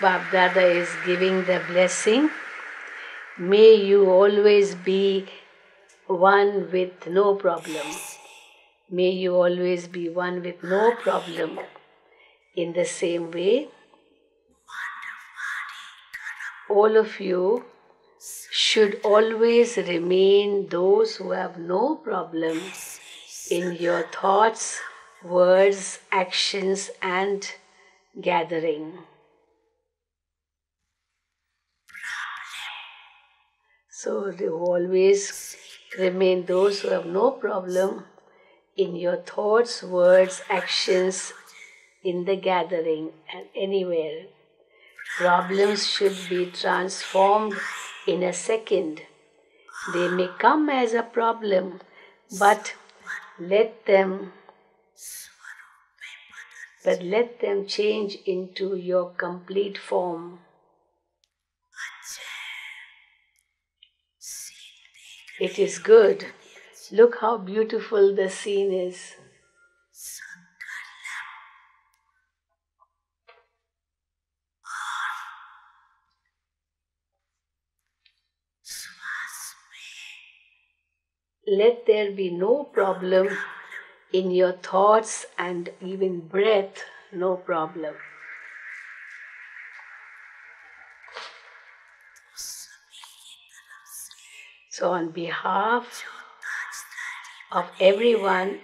Bab Dada is giving the blessing. May you always be one with no problem. May you always be one with no problem. In the same way, all of you should always remain those who have no problem in your thoughts, words, actions, and gathering. So you always remain those who have no problem in your thoughts, words, actions, in the gathering and anywhere. Problems should be transformed in a second. They may come as a problem, but let them change into your complete form. It is good. Look how beautiful the scene is. Let there be no problem in your thoughts and even breath, no problem. So on behalf of everyone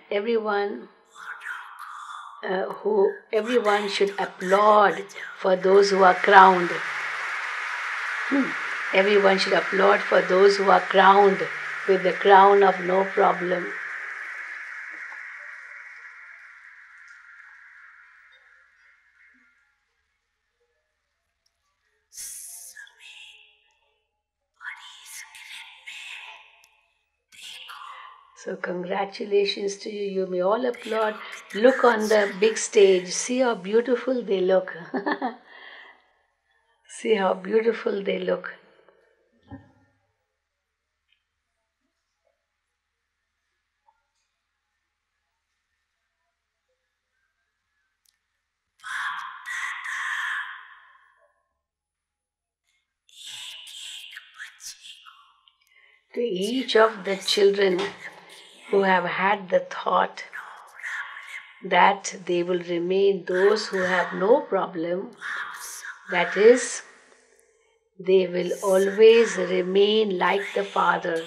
should applaud for those who are crowned. Everyone should applaud for those who are crowned with the crown of no problem. So congratulations to you. You may all applaud. Look on the big stage. See how beautiful they look. See how beautiful they look. To each of the children who have had the thought that they will remain those who have no problem, that is, they will always remain like the Father.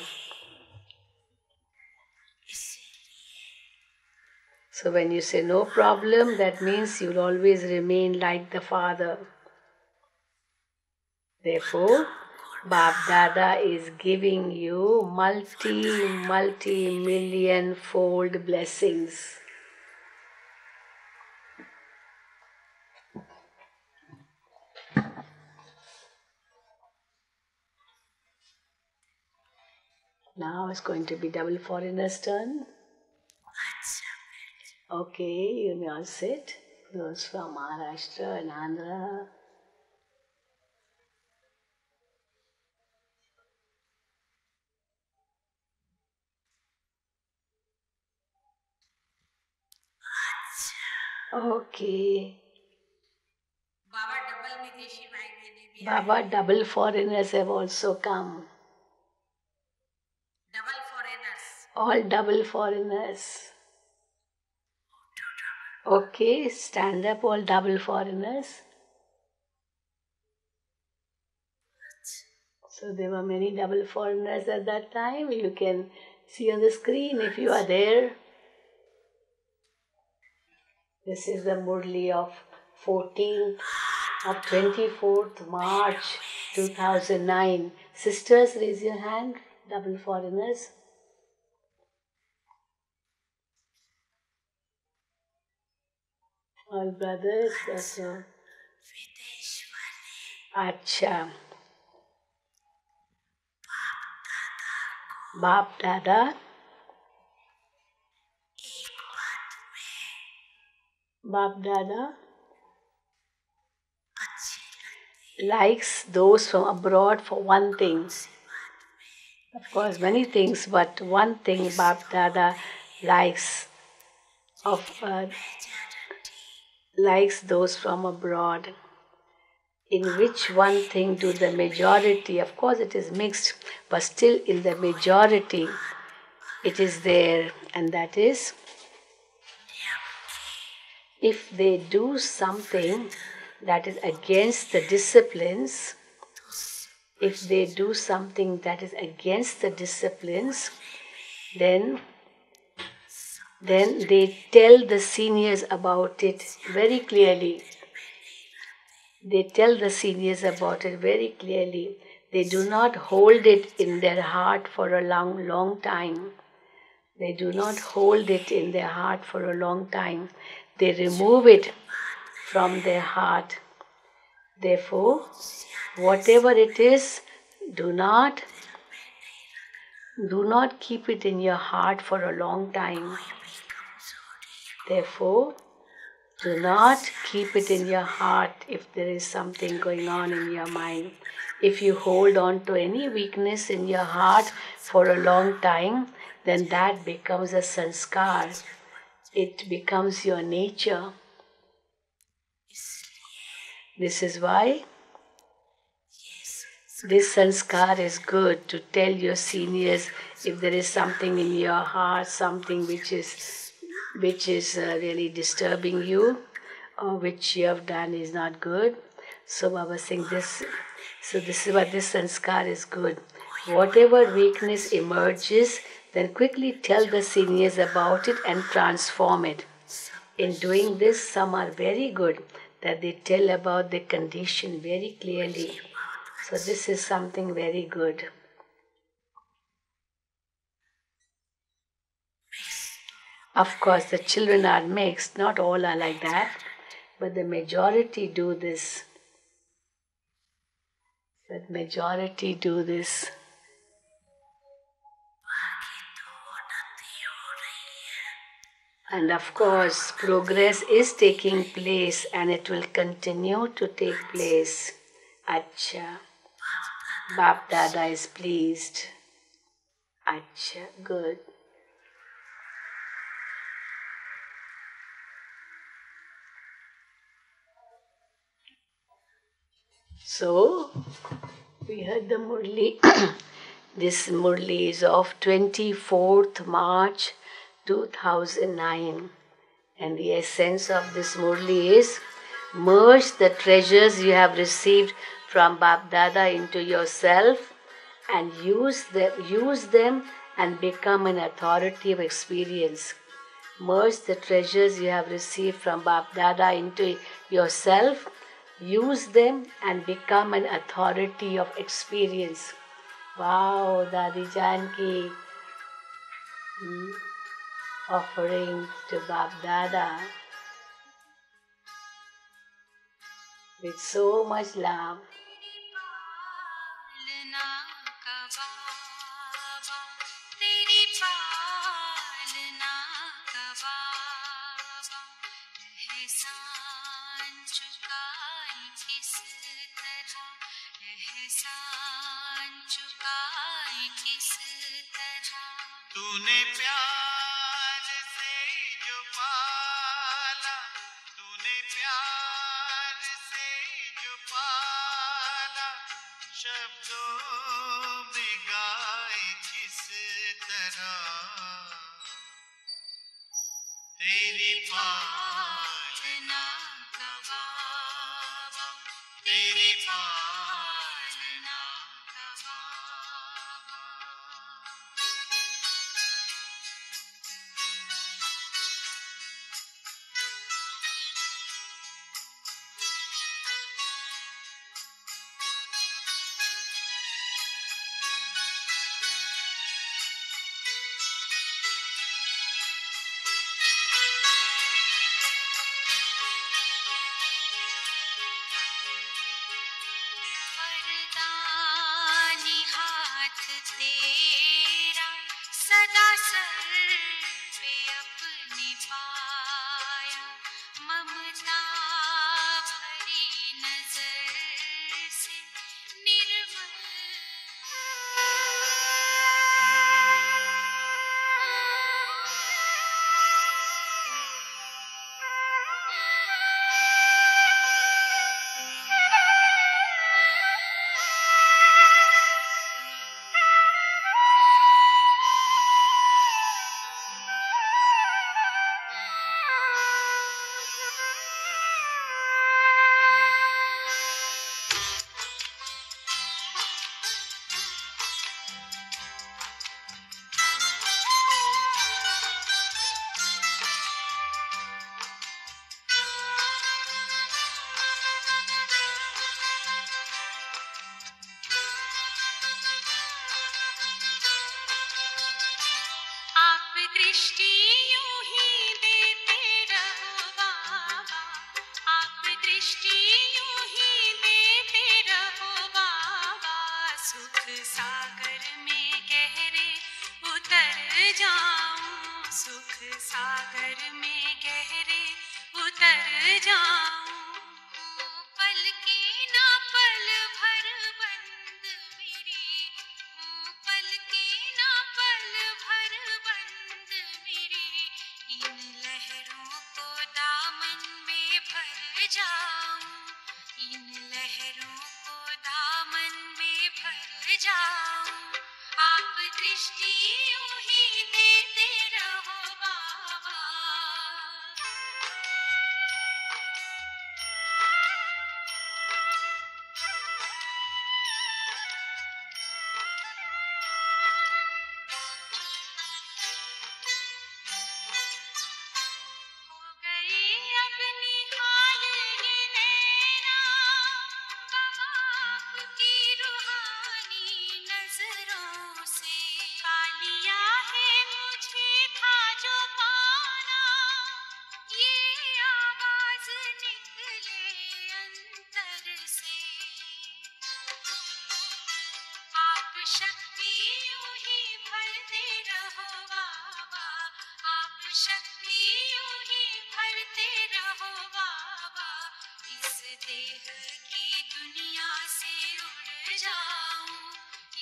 So when you say no problem, that means you'll always remain like the Father. Therefore, Bab Dada is giving you multi-million fold blessings. Now it's going to be double foreigner's turn. Okay, you may all sit. Those from Maharashtra and Andhra. Okay. Baba, double foreigners have also come. All double foreigners. Okay, stand up, all double foreigners. So there were many double foreigners at that time. You can see on the screen if you are there. This is the Murli of 14th of 24th March 2009. Sisters, raise your hand. Double foreigners. All brothers. That's all. Acha. Baap Dada. Baap Dada likes those from abroad for one thing. Of course, many things, but one thing Baap Dada likes likes those from abroad. In which one thing do the majority, of course it is mixed, but still in the majority it is there, and that is if they do something that is against the disciplines, if they do something that is against the disciplines, then they tell the seniors about it very clearly. They tell the seniors about it very clearly. They do not hold it in their heart for a long, long time. They do not hold it in their heart for a long time. They remove it from their heart. Therefore, whatever it is, do not keep it in your heart for a long time. Therefore, do not keep it in your heart if there is something going on in your mind. If you hold on to any weakness in your heart for a long time, then that becomes a sanskar. It becomes your nature. This is why this sanskar is good, to tell your seniors if there is something in your heart, something which is really disturbing you, or which you have done is not good. So Baba saying this. So this is what this sanskar is good. Whatever weakness emerges, then quickly tell the seniors about it and transform it. In doing this, some are very good, that they tell about the condition very clearly. So this is something very good. Of course, the children are mixed. Not all are like that, but the majority do this. But majority do this. And of course, progress is taking place and it will continue to take place. Acha. Bap Dada is pleased. Acha, good. So, we heard the Murli. This Murli is of 24th March 2009. And the essence of this Murli is, merge the treasures you have received from Bap Dada into yourself and use them and become an authority of experience. Merge the treasures you have received from Bap Dada into yourself, use them and become an authority of experience. Wow, Dadi Janki, offering to Bap Dada with so much love. बाबा तेरी पालना का बाबा एहसान चुकाई किस तरह एहसान चुकाई किस तरह तूने प्यार से जो पाला तूने प्यार से जो पाला शब्दों में गाए किस तरह तेरी पालना का बाबा तेरी पालना का बाबा वरदानी हाथ तेरा सदा सर पे अपने पाया ममता भरी नजर से निर्मल आप दृष्टि यूं ही देते रहो बाबा आप दृष्टि यूं ही देते रहो बाबा सुख सागर में गहरे उतर जाऊं सुख सागर में गहरे उतर जाऊं पल के ना पल भर बंद मेरी पल के ना पल भर बंद मेरी इन लहरों को दामन में भर जाऊं इन लहरों को दामन में भर जाऊं आप दृष्टि यूं ही देते रहो बाबा हो गई अब निहाल ये नैना बाबा आपकी रूहानी नजरों से पा लिया है मुझे था जो पाना ये आवाज निकले अंतर से आप शक्ति यूं ही भरते रहो बाबा आप शक्ति यूं ही भरते रहो बाबा इस देह की दुनिया से उड़ जाऊं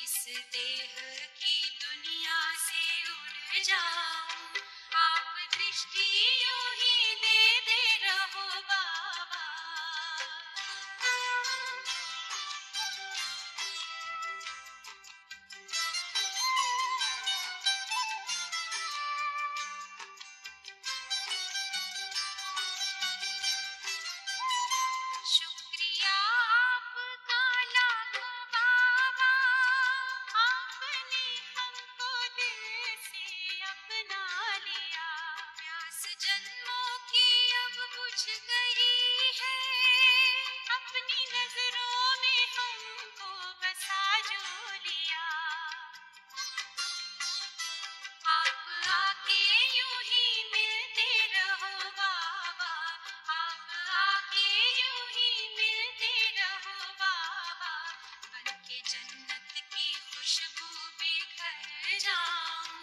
इस देह की दुनिया से उड़ जाऊं आप दृष्टि यूं ही देते रहो बाबा शुक्रिया आपका लाखों बाबा आपने हमको दिल से अपना लिया प्यास जन्मों की अब बुझ गई है अपनी नजरों में हमको बसा जो लिया आप आके यूं ही मिलते रहो बाबा आप आके यूं ही मिलते रहो बाबा बनके जन्नत की खुशबू बिखर जाऊं,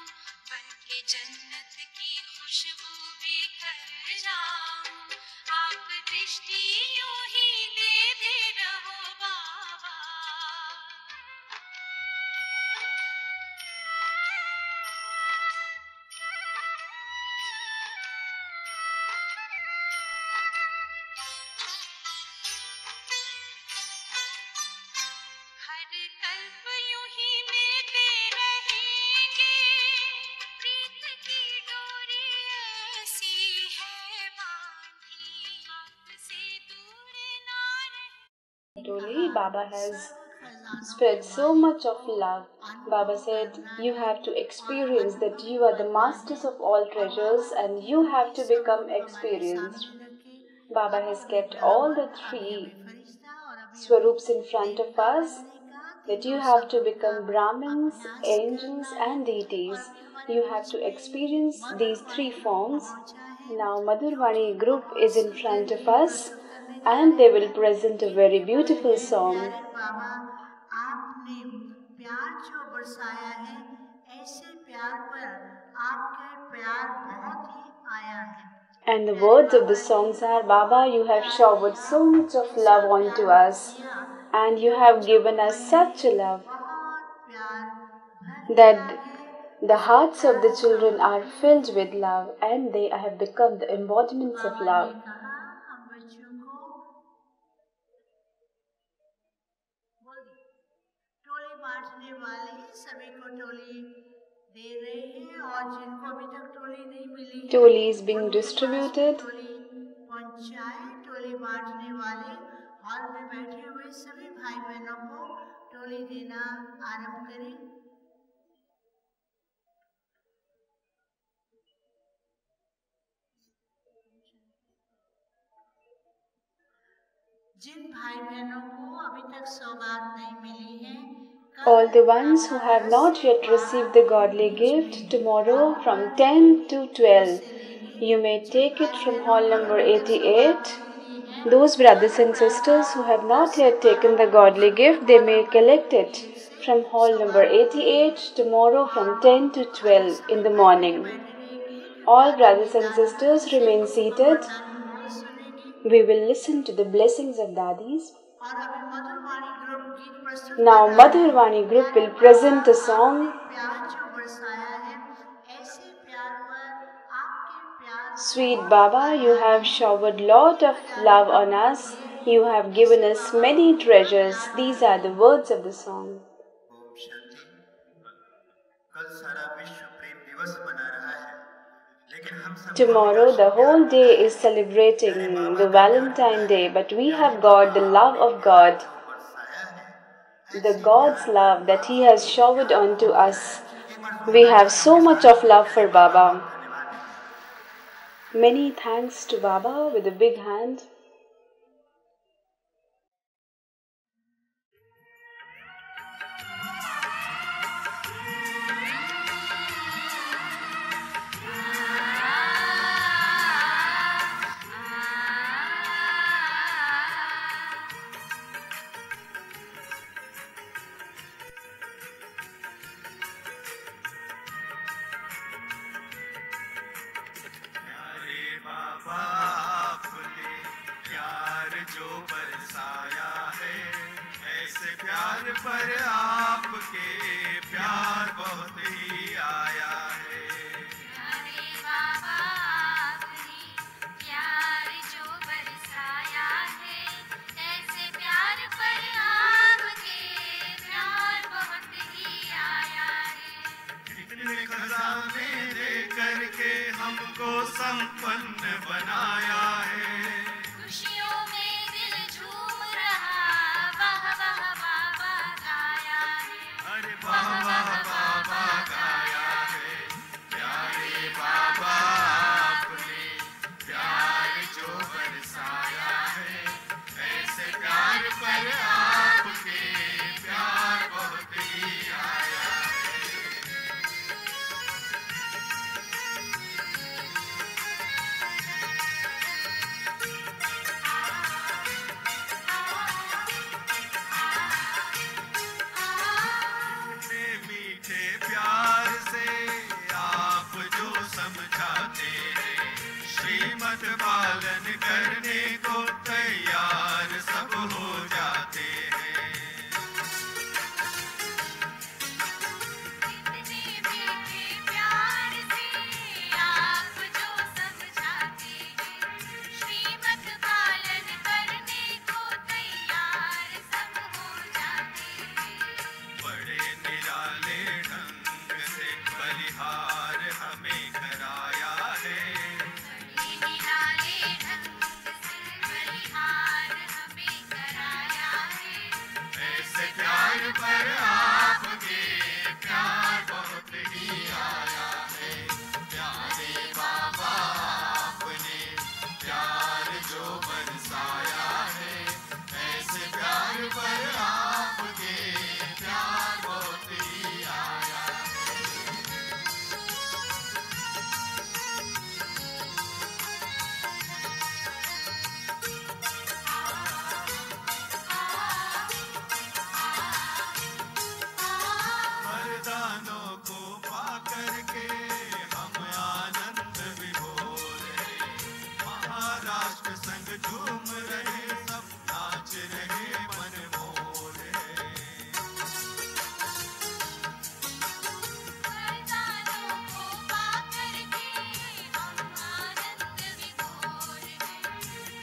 बल्कि जन्नत की खुशबू बिखर जाऊं। आप दृष्टि यूं ही देते रहो बाबा। हर कल्प यूं ही मिलते रहेंगे, प्रीत की डोरी ऐसी है बांधी, आपसे दूर ना रहे। Truly, Baba has spread so much of love. Baba said, you have to experience that you are the masters of all treasures and you have to become experienced. Baba has kept all the three Swarups in front of us, that you have to become Brahmins, angels and deities. You have to experience these three forms. Now Madhurvani group is in front of us and they will present a very beautiful song. बाबा आपने प्यार जो बरसाया है, ऐसे प्यार पर आपके प्यार बहुत ही आया है। And the words of the songs are, Baba, you have showered so much of love onto us and you have given us such a love that the hearts of the children are filled with love and they have become the embodiments of love. हम बच्चों को टोली बांटने वाले सभी को टोली दे रहे हैं और जिनको अभी तक टोली नहीं मिली है, Toli is being distributed. टोली पहुंचाए। टोली बांटने वाले हॉल में बैठे हुए सभी भाई बहनों को टोली देना आरंभ करें। जिन भाई बहनों को अभी तक सौगात नहीं मिली है, All the ones who have not yet received the godly gift, tomorrow from 10 to 12, you may take it from hall number 88. Those brothers and sisters who have not yet taken the godly gift, they may collect it from hall number 88 tomorrow from 10 to 12 in the morning. All brothers and sisters remain seated. We will listen to the blessings of Dadis. Now Madhurvani group will present a song. Sweet Baba, you have showered lot of love on us. You have given us many treasures. These are the words of the song. Om Shanti. कल सारा विश्व प्रेम दिवस मना रहा है, लेकिन हम सब Tomorrow the whole day is celebrating the Valentine Day, but we have got the love of God, the God's love that He has showered onto us. We have so much of love for Baba. Many thanks to Baba with a big hand. जो बरसाया है, ऐसे प्यार पर आपके प्यार बहुत ही आया है। प्यारे बाबा आपने प्यार जो बरसाया है, ऐसे प्यार पर आपके प्यार बहुत ही आया है। इतने खजाने दे करके हमको संपन्न बनाया है। खुशियों में दिल झूम रहा, वाह वाह बाबा गाया है। अरे वाह वाह बाबा गाया है। प्यारे बाबा आपने प्यार जो बरसाया है, ऐसे प्यार पर आपके प्यार बहुत ही आया है। श्रीमत पालन करने को तैयार सब हो जाते हैं। इतने मीठे प्यार से आप जो समझाते हैं, श्रीमत पालन करने को तैयार सब हो जाते हैं। बड़े निराले ढंग से बलिहार हमें कराया है। बड़े निराले ढंग से बलिहार हमें कराया है। ऐसे प्यार पर आपके प्यार बहुत ही आया है। प्यारे बाबा आपने प्यार जो बरसाया है। ऐसे प्यार पर आपके प्यार बहुत ही आया है। वरदानों को पा करके हम आनंद विभोर हैं। महाराष्ट्र संग झूम रहे, सब नाच रहे, मन मोर है। वरदानों को पाकर के हम आनंद विभोर हैं।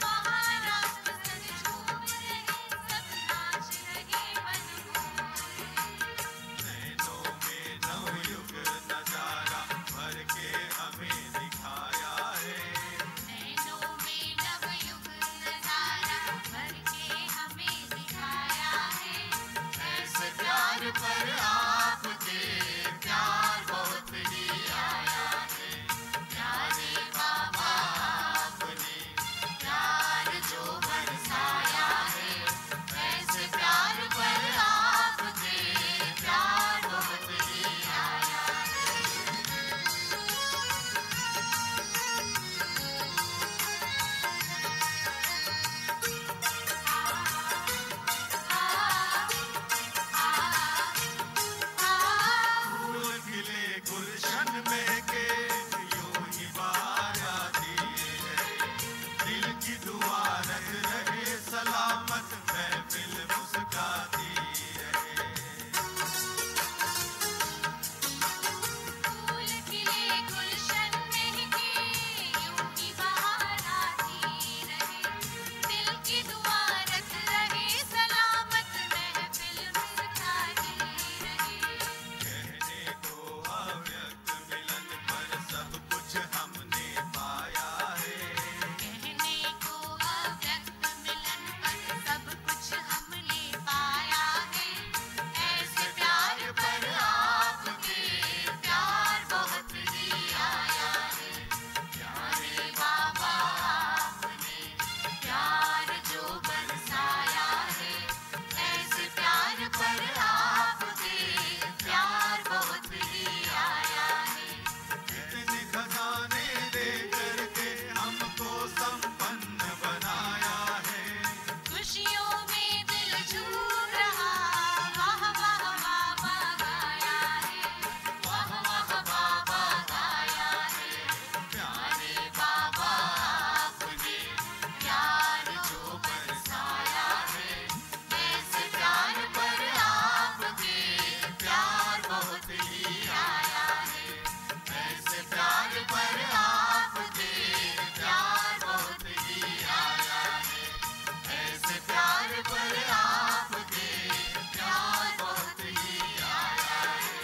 महाराष्ट्र संग झूम रहे, सब नाच रहे, मन मोर है। नैनों में नवयुग नजारा भर के हमें दिखाया है। नैनों में नवयुग नजारा भर के हमें दिखाया है। ऐसे प्यार पर आपके प्यार बहुत ही आया है। प्यारे बाबा आपने प्यार जो बरसाया है। ऐसे प्यार पर आपके प्यार बहुत ही आया है। फूल खिले गुलशन में के यूं ही बाहर आती है। दिल की दुआ रख रहे सलामत, महफिल मुस्काती रहे। फूल खिले गुलशन महके, यूं ही बहार आती रहे। दिल की दुआ रख रहे सलामत, महफिल मुस्काती रहे। कहने को अव्यक्त मिलन पर सब कुछ हमने पाया है। कहने को अव्यक्त मिलन पर सब कुछ हमने पाया है। ऐसे प्यार पर आपके प्यार बहुत ही आया है। प्यारे बाबा आपने प्यार जो बरसाया है। ऐसे प्यार पर आपके प्यार बहुत ही आया है। इतने खजाने दे करके हमको संपन्न बनाया है। खुशियों में दिल झूम रहा, वाह वाह बाबा गाया है। वाह वाह बाबा गाया है। प्यारे बाबा आपने प्यार जो बरसाया है। ऐसे प्यार पर आपके प्यार बहुत ही आया है। ऐसे प्यार पर आपके प्यार बहुत ही आया है। ऐसे प्यार पर आपके प्यार बहुत ही आया है।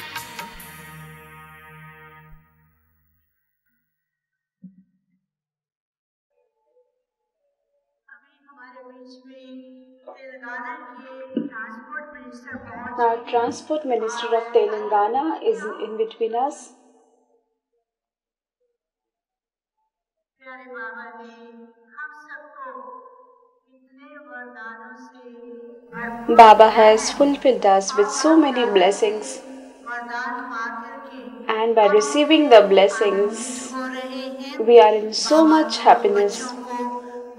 अभी हमारे बीच में तेलंगाना के ट्रांसपोर्ट मिनिस्टर पहुंचे Our Transport Minister of Telangana is in between us. प्यारे बाबा ने हम सबको इतने वरदानों से भरपूर Baba has fulfilled us with so many blessings, वरदान पाकर के and by receiving the blessings, हो रहे हैं। we are in so Baba much तो happiness. बच्चों को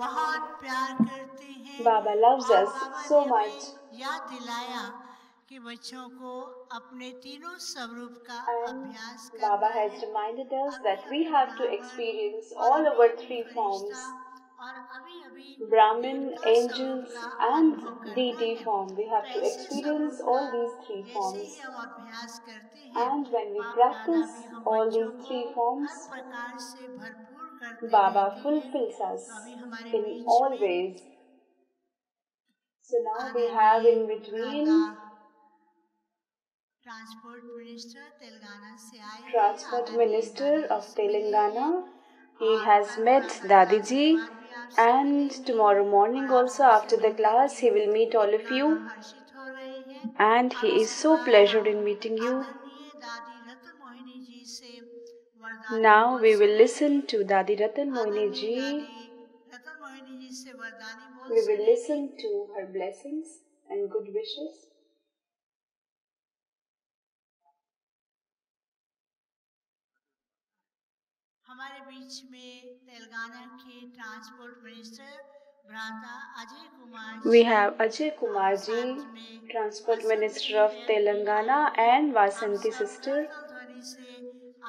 बहुत प्यार करते हैं। Baba loves और us बाबा so ने much. हमें याद दिलाया कि कि बच्चों को अपने तीनों स्वरूप का And अभ्यास Baba करना has है। reminded us अभी that we अभी have to ब्राह्मण experience और all अभी our अभी three फरिश्ता forms, और अभी अभी Brahmin, देवता स्वरूप angels, का and अनुभव करना deity है। form. We तो have to ऐसे experience स्वरूप का all these three जैसे forms. ही हम अभ्यास करते हैं, And when we बाप दादा practice भी हम all बच्चों these को three हर forms, प्रकार से भरपूर करते Baba रहते हैं। fulfills us तो अभी हमारे in बीच all में ways. So now we have आदरणीय in भ्राता between ट्रांसपोर्ट मिनिस्टर तेलंगाना से आए हैं, Transport आदरणीय Minister दादी जी of से मिले हैं Telangana. He और has कल met प्रातः Dadi काल के ji, बाद भी आपसे and मिलेंगे tomorrow morning और आप also सबसे after the मिलकर class के he will meet all of इतना you, हर्षित हो रहे हैं। and अब he is इसके so बाद pleasured हम in meeting you. आदरणीय दादी रत्न मोहिनी जी से वरदानी Now बोल we will सुनेंगे। listen to Dadi Ratan Mohini आदरणीय ji. दादी रत्न मोहिनी जी से वरदानी बोल We will सुनेंगे। listen to her blessings and good wishes. हमारे बीच में तेलंगाना के ट्रांसपोर्ट मिनिस्टर भ्राता Ajay Kumar We ji have Ajay Kumar और ji, साथ में Transport वसंत Minister की of बहन भी Telangana, आई हैं। and हम Vasanti सब sister. करताल ध्वनि से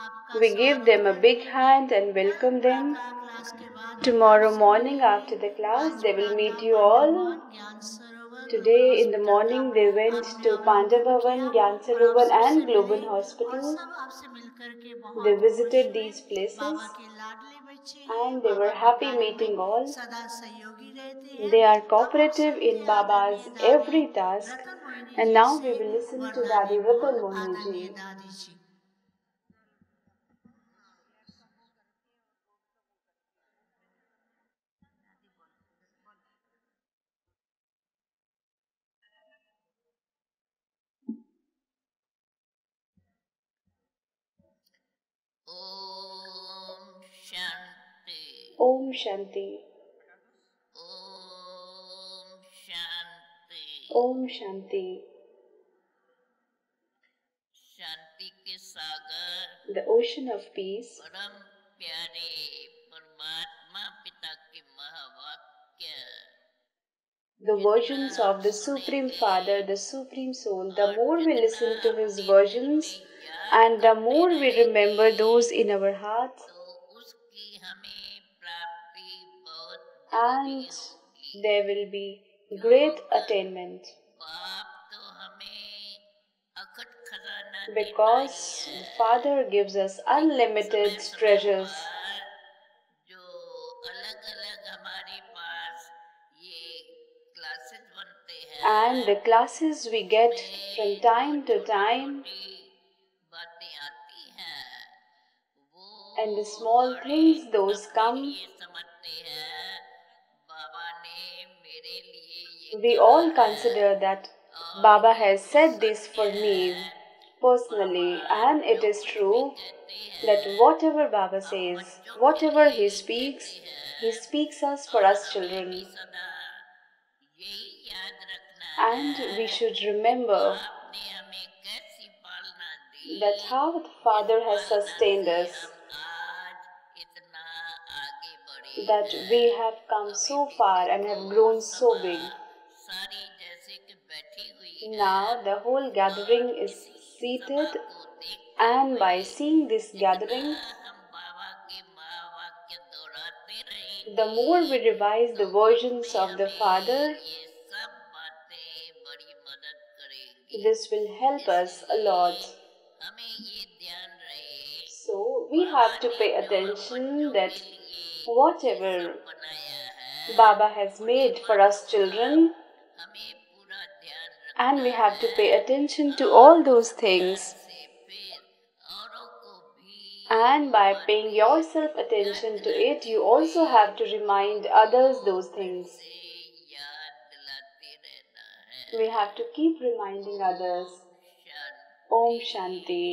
आपका We give स्वागत them a करते big हैं। hand and कल welcome them. प्रातः क्लास के बाद भी Tomorrow आपसे morning मिलेंगे। after the class आज they will प्रातः meet you all. पांडवान ज्ञान सरोवर global Today in the hospital का morning they went आपने to अवलोकन Pandavavan, किया Gyan और आप Sarovar सबसे and मिले Global और Hospital. सब आपसे मिलकर के They बहुत खुश visited हुए। these places बाबा के लाडले बच्चे हैं, and they बाबा were के happy कार्य meeting में all. सदा सहयोगी रहते हैं। They are अब हम cooperative सुनते in Baba's आदरणीय दादी every task. Ratan Mohini And ji now से we will listen to वरदानी Dadi बोल। Ratan Mohini आदरणीय ji. दादी जी। Om Shanti Om Shanti. Om Shanti Om Shanti. शांति के सागर The ocean of peace, परम प्यारे परमात्मा पिता के महावाक्य the versions of the Supreme Father, the Supreme Soul. The more we listen to his versions and the more we remember those in our hearts, तो उसकी हमें प्राप्ति बहुत and जल्दी होगी। there will be great attainment. बाप तो हमें अखट खजाना देता ही Because है। the Father gives us unlimited समय treasures, पर जो अलग अलग हमारे पास ये क्लासेस बनते हैं and the classes we get from उसमें time जो to time, छोटी बातें आती हैं वो and the small बड़े things those अपने come. लिए समझते हैं। बाबा ने मेरे लिए ये We कहा all है consider that और Baba ये has तो said this सत्य for me है। personally, बाबा and it जो is कुछ भी true कहते that हैं whatever Baba हम says, बच्चों के whatever लिए he ही speaks, कहते he हैं speaks us for और us हमें children. भी सदा यही याद रखना And है we should कि remember बाप ने हमें कैसी पालना दी, that how the जिस Father has पालना sustained से us, हम आज इतना आगे बढ़े that we हैं। have come अभी so भी far and have देखो grown so सभा big. सारी जैसे कि बैठी हुई है Now the whole gathering और is इसी सभा seated, को देखते and by हुए seeing this जितना gathering, हम बाबा के महावाक्य दोहराते the more we रहेंगे revise तो the versions उसमें of the हमें Father, ये सब बातें बड़ी मदद करेगी। this will help us a इसलिए lot. हमें ये ध्यान रहे So we Baba have to ने pay जो हम attention बच्चों that के लिए ये whatever सब बनाया है Baba has उन्हीं made for us बातों का children, हमें पूरा ध्यान and we रखना have to pay है attention to और all those उस ध्यान things. से फिर औरों को भी And वो by paying बातें yourself याद attention to it, दिलाते you हुए also have to remind others उनको those फिर things. से याद दिलाते रहना We है। have to keep reminding others. Om Om Shanti Shanti.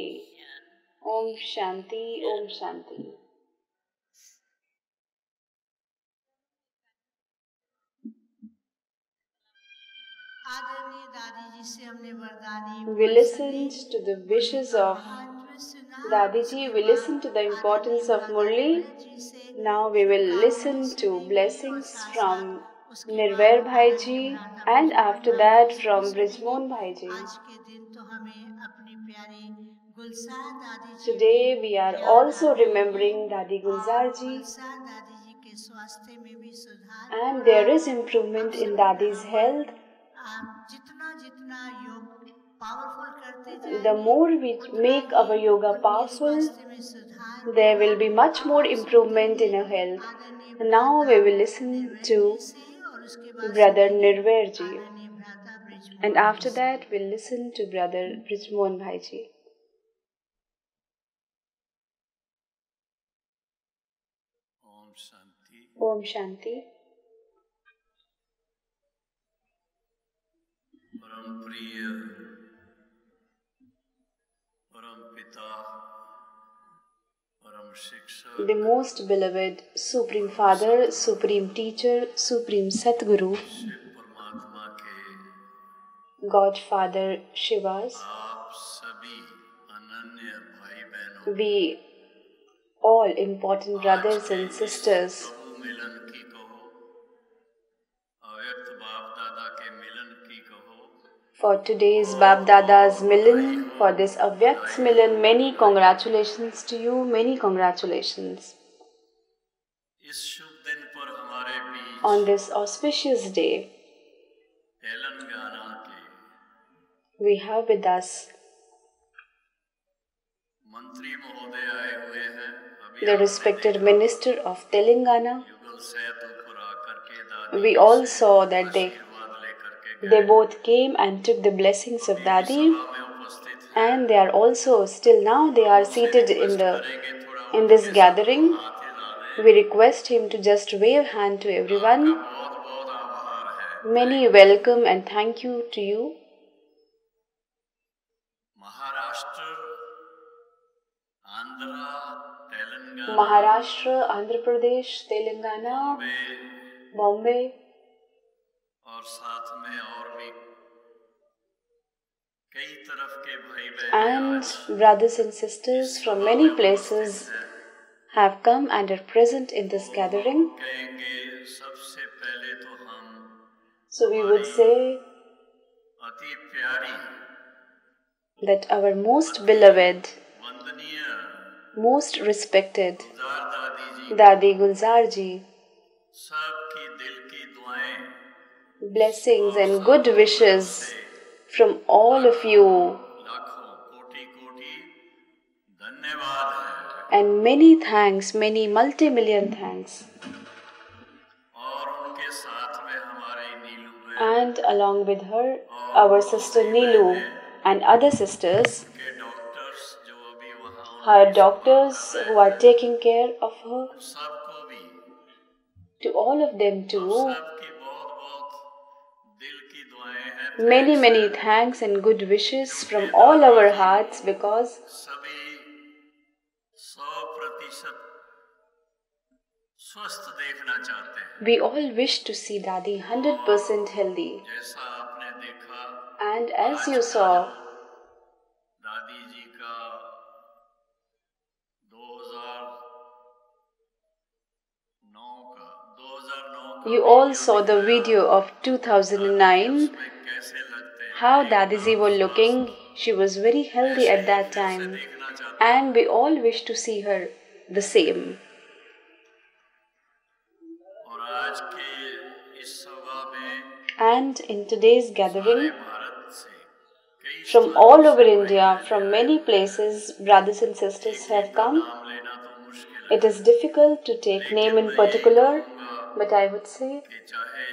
Om Shanti. Om Shanti. आदरणीय दादी जी से हमने वरदानी We बोल listened सुनी, to the मुरली wishes का of महत्व सुना। Dadi उसके ji. We बाद listened to the importance आदरणीय of भ्राता Murli. विमला जी से Now we will शुभकामनाएं listen to सुनेंगे और blessings साथ from साथ उसके Nirvair बाद Bhai आदरणीय ji, भ्राता and बृजमोहन after भाई that जी से from गुजरेंगे। Brijmon Bhai ji. आज के दिन तो हमें अपनी प्यारी गुलजार दादी जी Today भी we are याद also आ रही remembering हैं Dadi और Gulzar ji, गुलजार दादी जी के स्वास्थ्य में भी सुधार हो and रहा there is है। improvement आप in सभी Dadi's यहाँ health. पर आप जितना जितना योग पावरफुल करते The जाएंगे more we उतना make ही our yoga उनके powerful, स्वास्थ्य में सुधार there होगा। will be much अब more हम सुनते improvement in हैं her health. आदरणीय Now भ्राता we will listen Nirvair to जी से और उसके बाद Brother सुनेंगे Nirvair ji, आदरणीय भ्राता बृजमोहन and जी after से। that we'll listen to Brother Brijmon Bhai ji. Om Shanti. Om Shanti. परम प्रिय परम पिता परम शिक्षक The most beloved Supreme Father, Supreme Teacher, Supreme Satguru, Shiv परमात्मा के Godfather Shivas, आप सभी अनन्य भाई बहनों we all important आज brothers के and इस sisters, प्रभु मिलन की कहो, अव्यक्त बाप दादा के मिलन की कहो, for today's Bab Dada's Milan, for this Avyakt Milan, many congratulations to you, many congratulations. इस शुभ दिन पर हमारे बीच On this auspicious day, Telangana के we have with us मंत्री महोदय आए हुए हैं। अभी the आपने respected देखा, Minister of Telangana. युगल सेतु पर आकर के दादी We जी all से saw that आशीर्वाद लेकर के they गए। both came and took the blessings of अभी भी Dadi, सभा में उपस्थित हैं। and they are also still now they are उनसे seated रिक्वेस्ट करेंगे थोड़ा in उठ this के सबको gathering. हाथ हिला दें। We request him to just wave hand to आपका everyone. बहुत बहुत आभार है। Many welcome and thank you to you. Maharashtra, Andhra, Telangana, Maharashtra, Andhra Pradesh, Telangana, Bombay Bombay, और साथ में और भी कई तरफ के भाई बहन and आज brothers and sisters इस from सभा many में places उपस्थित हैं। have come and are present in this तो gathering. हम कहेंगे सबसे पहले तो हम So we would say अति प्यारी that our most beloved, वंदनीय most respected गुलजार दादी जी Dadi Gulzar ji, सबकी दिल की दुआएं blessings and good wishes from all of you, लाखों कोटि कोटि धन्यवाद है। and many thanks, many multi-million thanks. और उनके साथ में हमारे नीलू बहन And along with her, our sister Neelu and other sisters, के डॉक्टर्स जो अभी वहाँ her उनकी doctors सेवा कर who रहे are taking care of her, हैं, सबको भी to all of them हम too, सबकी बहुत बहुत दिल की दुआएं हैं। many, Thanks many है। thanks and good wishes from all our hearts, because सभी 100% स्वस्थ देखना चाहते हैं। we all wish to see Dadi 100% healthy. जैसा आपने देखा And as आज you का saw, जो दादी जी का 2009 का you all saw the video of 2009, उसमें कैसे लगते हैं, how एक Dadiji was दम looking. She was very healthy ऐसे at ही that फिर से time, देखना चाहते हैं। and we all wish to see her the same. और आज के इस सभा में And in today's सारे gathering, भारत से कई from स्थानों all से over भाई India, बहन from आए many हुए हैं। places, brothers and sisters एक have एक का come. नाम लेना तो मुश्किल It है, is difficult to take लेकिन name in मैं यही particular, कहूँगा but I would say कि चाहे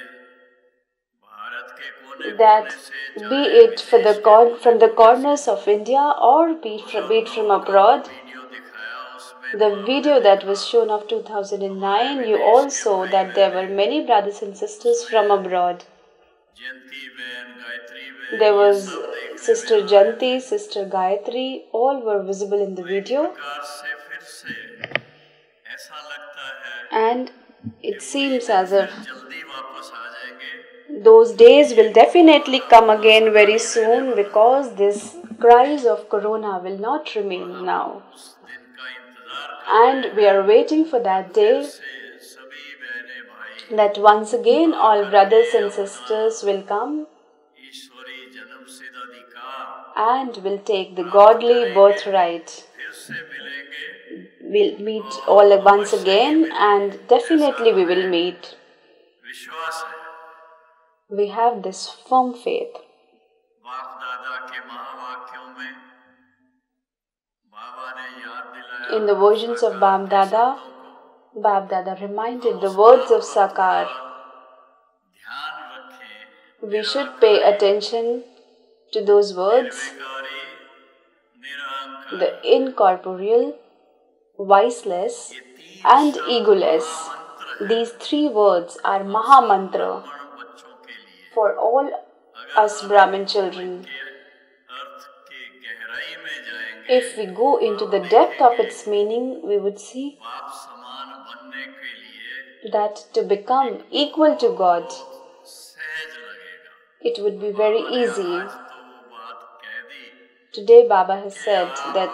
भारत के कोने that कोने से, be चाहे it for विदेश के from कोने the कोने से, corners of India or be it from 2009 का abroad, जो वीडियो दिखाया उसमें the तो आपने video that was देखा shown of 2009, you विदेश all के saw भाई that there बहन were many brothers and sisters from abroad. जयंती बहन, गायत्री बहन, There ये was सब देखने Sister में आए Janti, थे। Sister Gayatri, all were visible in the तो एक video, प्रकार से फिर से ऐसा लगता है and कि it वही seems दिन as फिर if जल्दी वापस आ जाएंगे। those days will ये definitely कोरोना का come बुरा again सदा very नहीं रहने soon, वाला। because this cries of corona will not और remain हम now. उस दिन का इंतजार कर रहे And we हैं। are waiting for that फिर day से सभी बहनें भाई that once again all brothers and sisters will come ईश्वरी जन्म सिद्ध अधिकार and will take the godly birthright. फिर से मिलेंगे We'll meet all once again, and definitely we will meet. विश्वास है We have this firm faith. बाप दादा के महावाक्यों में बाबा ने याद दिलाया In the versions of Bab Dada, Bab Dada reminded the words of Sakar. ध्यान रखें We should pay attention to those words, निर्विकारी निरहंकार the incorporeal, viceless, and egoless. These three words are Mahamantra बच्चों के लिए for all us Brahmin children. अर्थ के गहराई में जाएंगे If we go into the depth of its meaning, we would see बाप समान बनने के लिए that to become equal to God, सहज लगेगा it would be very easy. आज तो वो बात कह दी Today Baba has said that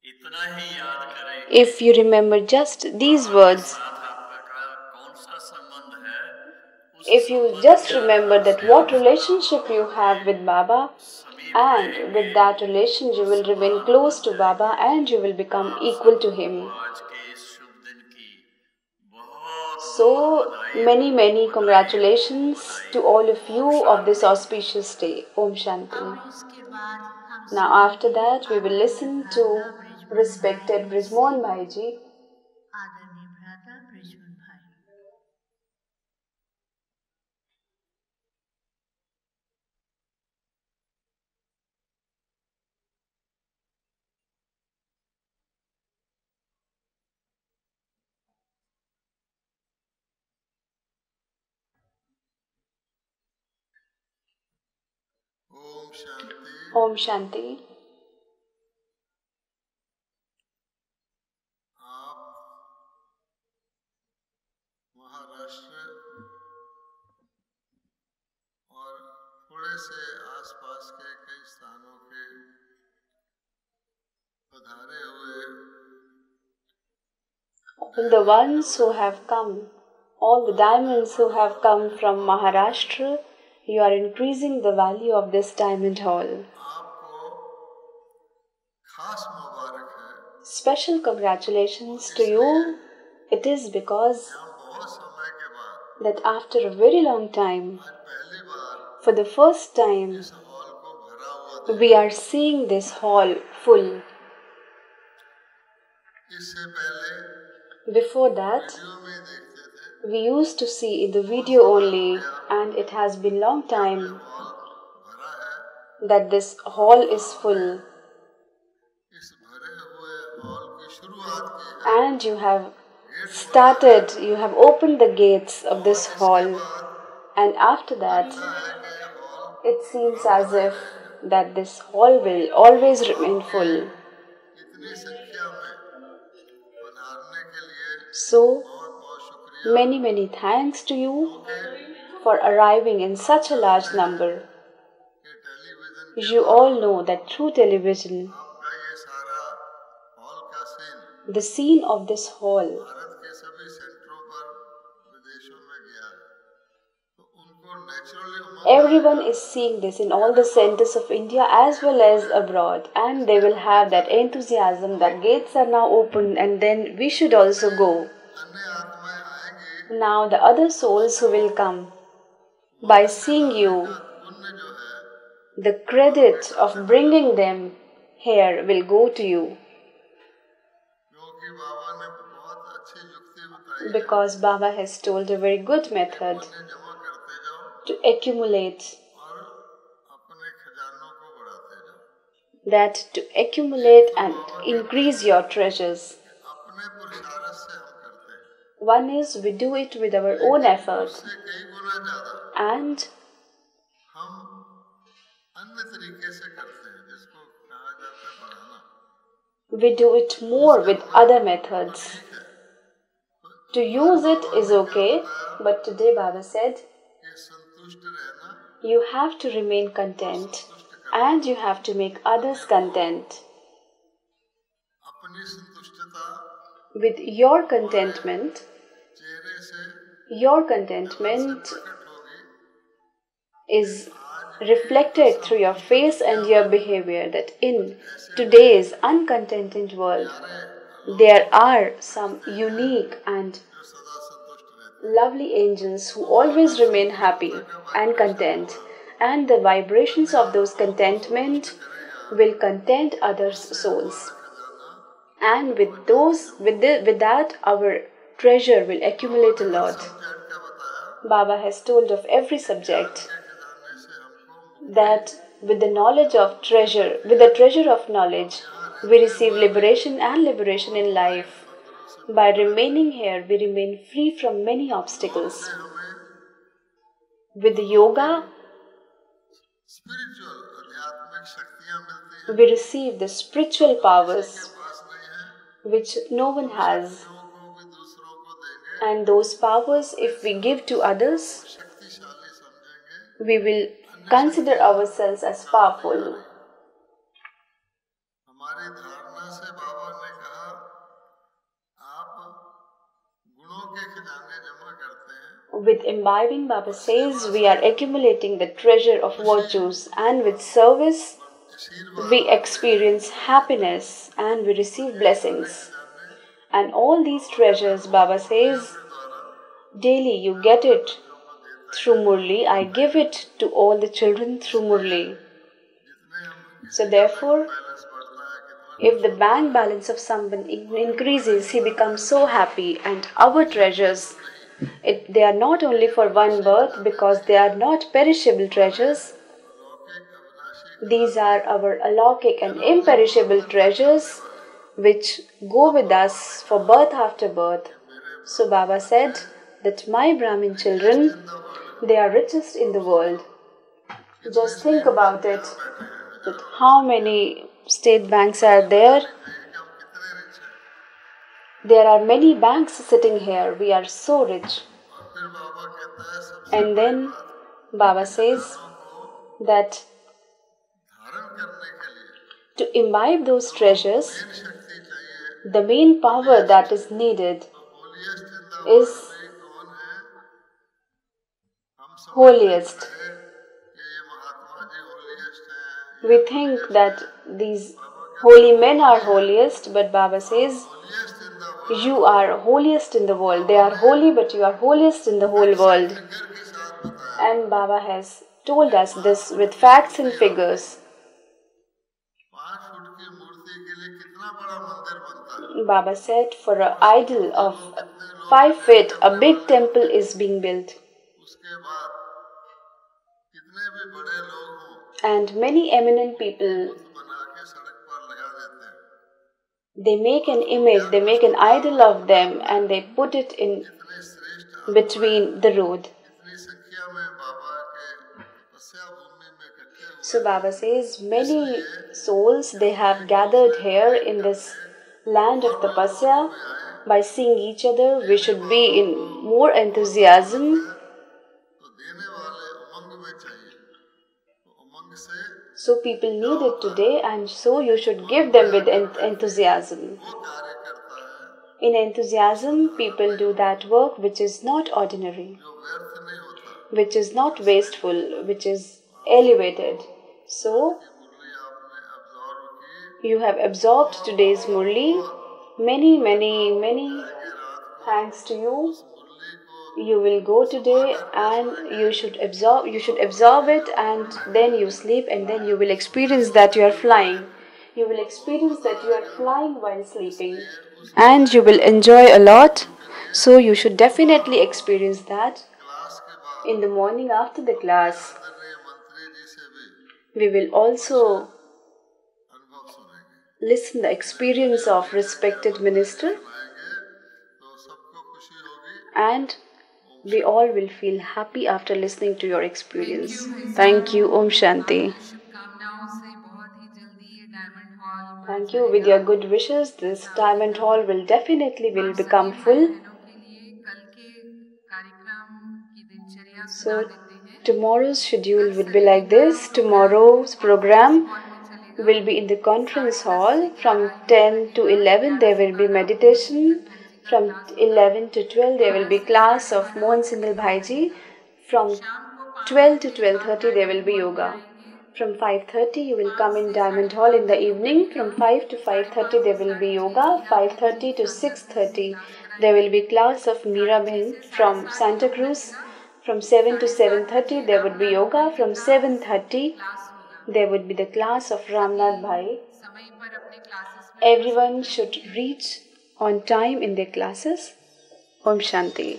इतना ही याद करें if you remember just these words, साथ आपका कौन सा संबंध है उस if you just remember that what relationship you have with Baba, and with that relation you will remain close to Baba and you will become equal to him. आज के इस शुभ दिन की बहुत So many congratulations to all of you of this auspicious day. Om Shanti. अब इसके बाद हम Now after that we will listen to respected Brijmohan Bhai ji. आदरणीय भ्राता बृजमोहन भाई। Om Shanti Om Shanti. आप महाराष्ट्र और पुणे से आसपास के कई स्थानों के पधारे हुए All the ones who have come, all the diamonds who have come from Maharashtra, you are increasing the value of this diamond hall. आपको खास मुबारक है Special congratulations to you. It is because हम बहुत समय के बाद that after a very long time, आज पहली बार for the first time, इस हॉल को भरा हुआ we are seeing this hall full. इससे पहले Before that, वीडियो में देखते थे we used to see in the video only, and it has been long time hall भरा है that this hall is full. इस भरे हुए हॉल की शुरुआत की है And you have opened the gates of this hall, and after that, लगता है कि ये hall it seems as if that this hall will always remain full. इतनी संख्या में पधारने के लिए So, बहुत बहुत शुक्रिया many thanks to you क्योंकि for arriving in such a large number. ये television You all know that through television, आपका ये सारा हॉल का scene the scene of this hall, Bharat के सभी सेंटरों पर विदेशों में गया है तो उनको naturally everyone is seeing this in all the centers of India as well as abroad, and they will have that enthusiasm that gates are now open and then we should also go. अन्य आत्माएं आएंगी Now the other souls who will come, by seeing you, पुण्य जो है the credit of bringing them here will go to you, क्योंकि बाबा ने बहुत अच्छी युक्ति बताई है because Baba has told a very good method पुण्य जमा करते जाओ to accumulate, और अपने खजानों को बढ़ाते जाओ that to accumulate and increase your treasures. अपने पुरुषार्थ से हम करते हैं One is we do it with our own effort, उससे कई गुना ज्यादा and हम अन्य तरीके से करते हैं जिसको कहा जाता है बढ़ाना we do it more with other methods. To use it is okay, but today Baba said कि संतुष्ट रहना you have to remain content and you have to make others content. अपनी संतुष्टता With your contentment, चेहरे your contentment is reflected through your face and your behavior, that in today's uncontented world there are some unique and lovely angels who always remain happy and content, and the vibrations of those contentment will content others' souls. And with that, our treasure will accumulate a lot. Baba has told of every subject that with the treasure of knowledge, we receive liberation and liberation in life. By remaining here, we remain free from many obstacles. With yoga, we receive the spiritual powers which no one has. And those powers, if we give to others, we will consider ourselves as powerful. With imbibing, Baba says, we are accumulating the treasure of virtues, and with service, we experience happiness and we receive blessings. And all these treasures, Baba says, daily you get it through Murli. I give it to all the children through Murli. So therefore, if the bank balance of someone increases, he becomes so happy. And our treasures, they are not only for one birth, because they are not perishable treasures. These are our alaukic and imperishable treasures which go with us for birth after birth. So Baba said that my Brahmin children, they are richest in the world. Just think about it, that how many state banks are there. There are many banks sitting here. We are so rich. And then Baba says that to imbibe those treasures, the main power that is needed is holiest. We think that these holy men are holiest, but Baba says, you are holiest in the world. They are holy, but you are holiest in the whole world. And Baba has told us this with facts and figures. Baba said, for an idol of 5 feet, a big temple is being built. And many eminent people, they make an image, they make an idol of them, and they put it in between the road. So Baba says, many souls, they have gathered here in this land of tapasya. By seeing each other, we should be in more enthusiasm. So people need it today, and so you should give them with enthusiasm. In enthusiasm, people do that work which is not ordinary, which is not wasteful, which is elevated. So, you have absorbed today's Murli. Many thanks to you. You will go today and you should absorb it, and then you sleep, and then you will experience that you are flying. You will experience that you are flying while sleeping, and you will enjoy a lot. So you should definitely experience that. In the morning after the class, we will also listen the experience of respected minister, and we all will feel happy after listening to your experience. Thank you. Om Shanti. Thank you. With your good wishes, this Diamond Hall will definitely become full. So tomorrow's schedule would be like this. Tomorrow's program will be in the conference hall. From 10 to 11 there will be meditation. From 11 to 12 there will be class of Mohan Singhal Bhaiji. From 12 to 12:30 there will be yoga. From 5:30 you will come in Diamond Hall in the evening. From 5 to 5:30 there will be yoga. 5:30 to 6:30 there will be class of Meera Behan from Santa Cruz. From 7 to 7:30 there would be yoga. From 7:30 there would be the class of Ramnath Bhai. Everyone should reach on time in their classes. Om Shanti.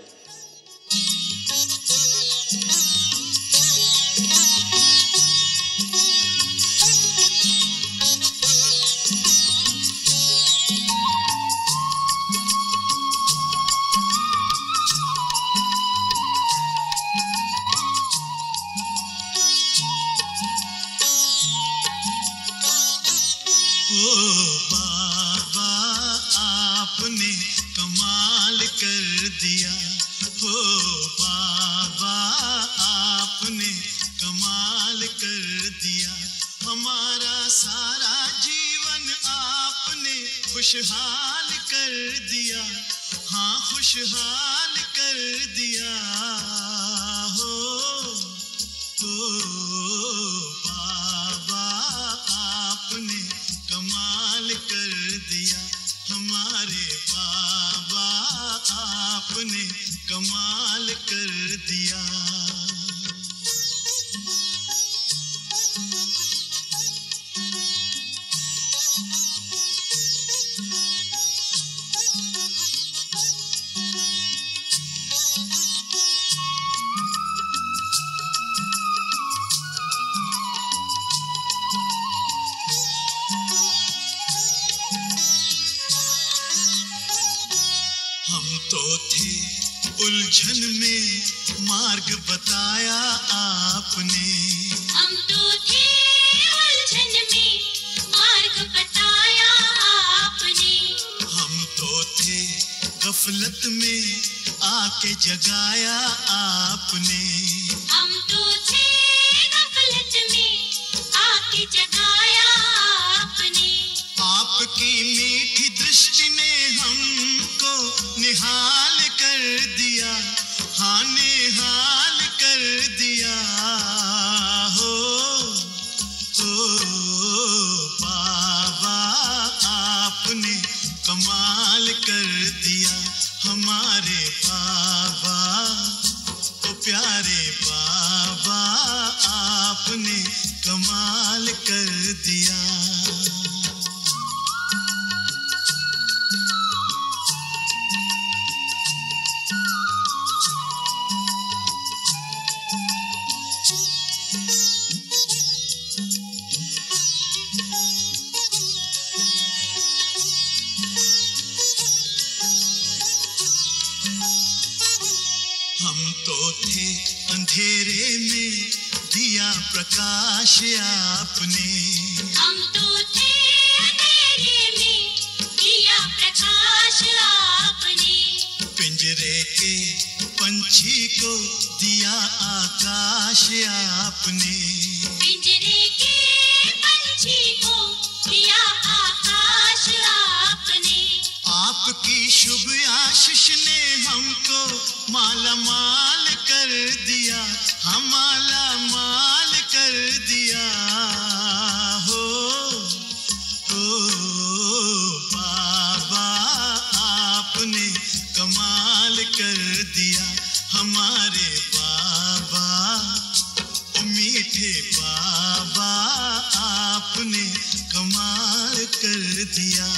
खुशहाल कर दिया, हाँ खुशहाल कर दिया हो बाबा आपने कमाल कर दिया, हमारे बाबा आपने कमाल कर दिया। उलझन में मार्ग बताया आपने, हम तो थे उलझन में मार्ग बताया आपने, हम तो थे गफलत में आके जगाया आपने, हम तो थे गफलत में आके जगाया आपने, आपकी मीठी दृष्टि ने हमको निहाल कर दिया, हाँ निहाल कर दिया हो बाबा आपने कमाल कर दिया, हमारे बाबा ओ प्यारे बाबा आपने कमाल कर दिया। अंधेरे में दिया प्रकाश आपने, हम तो थे अंधेरे में दिया प्रकाश आपने, पिंजरे के पंछी को दिया आकाश आपने, पिंजरे के पंछी को दिया आकाश आपने, आपकी शुभ आशीष ने हमको माला माल कर दिया, हम माला माल कर दिया हो बाबा आपने कमाल कर दिया, हमारे बाबा ओ मीठे बाबा आपने कमाल कर दिया।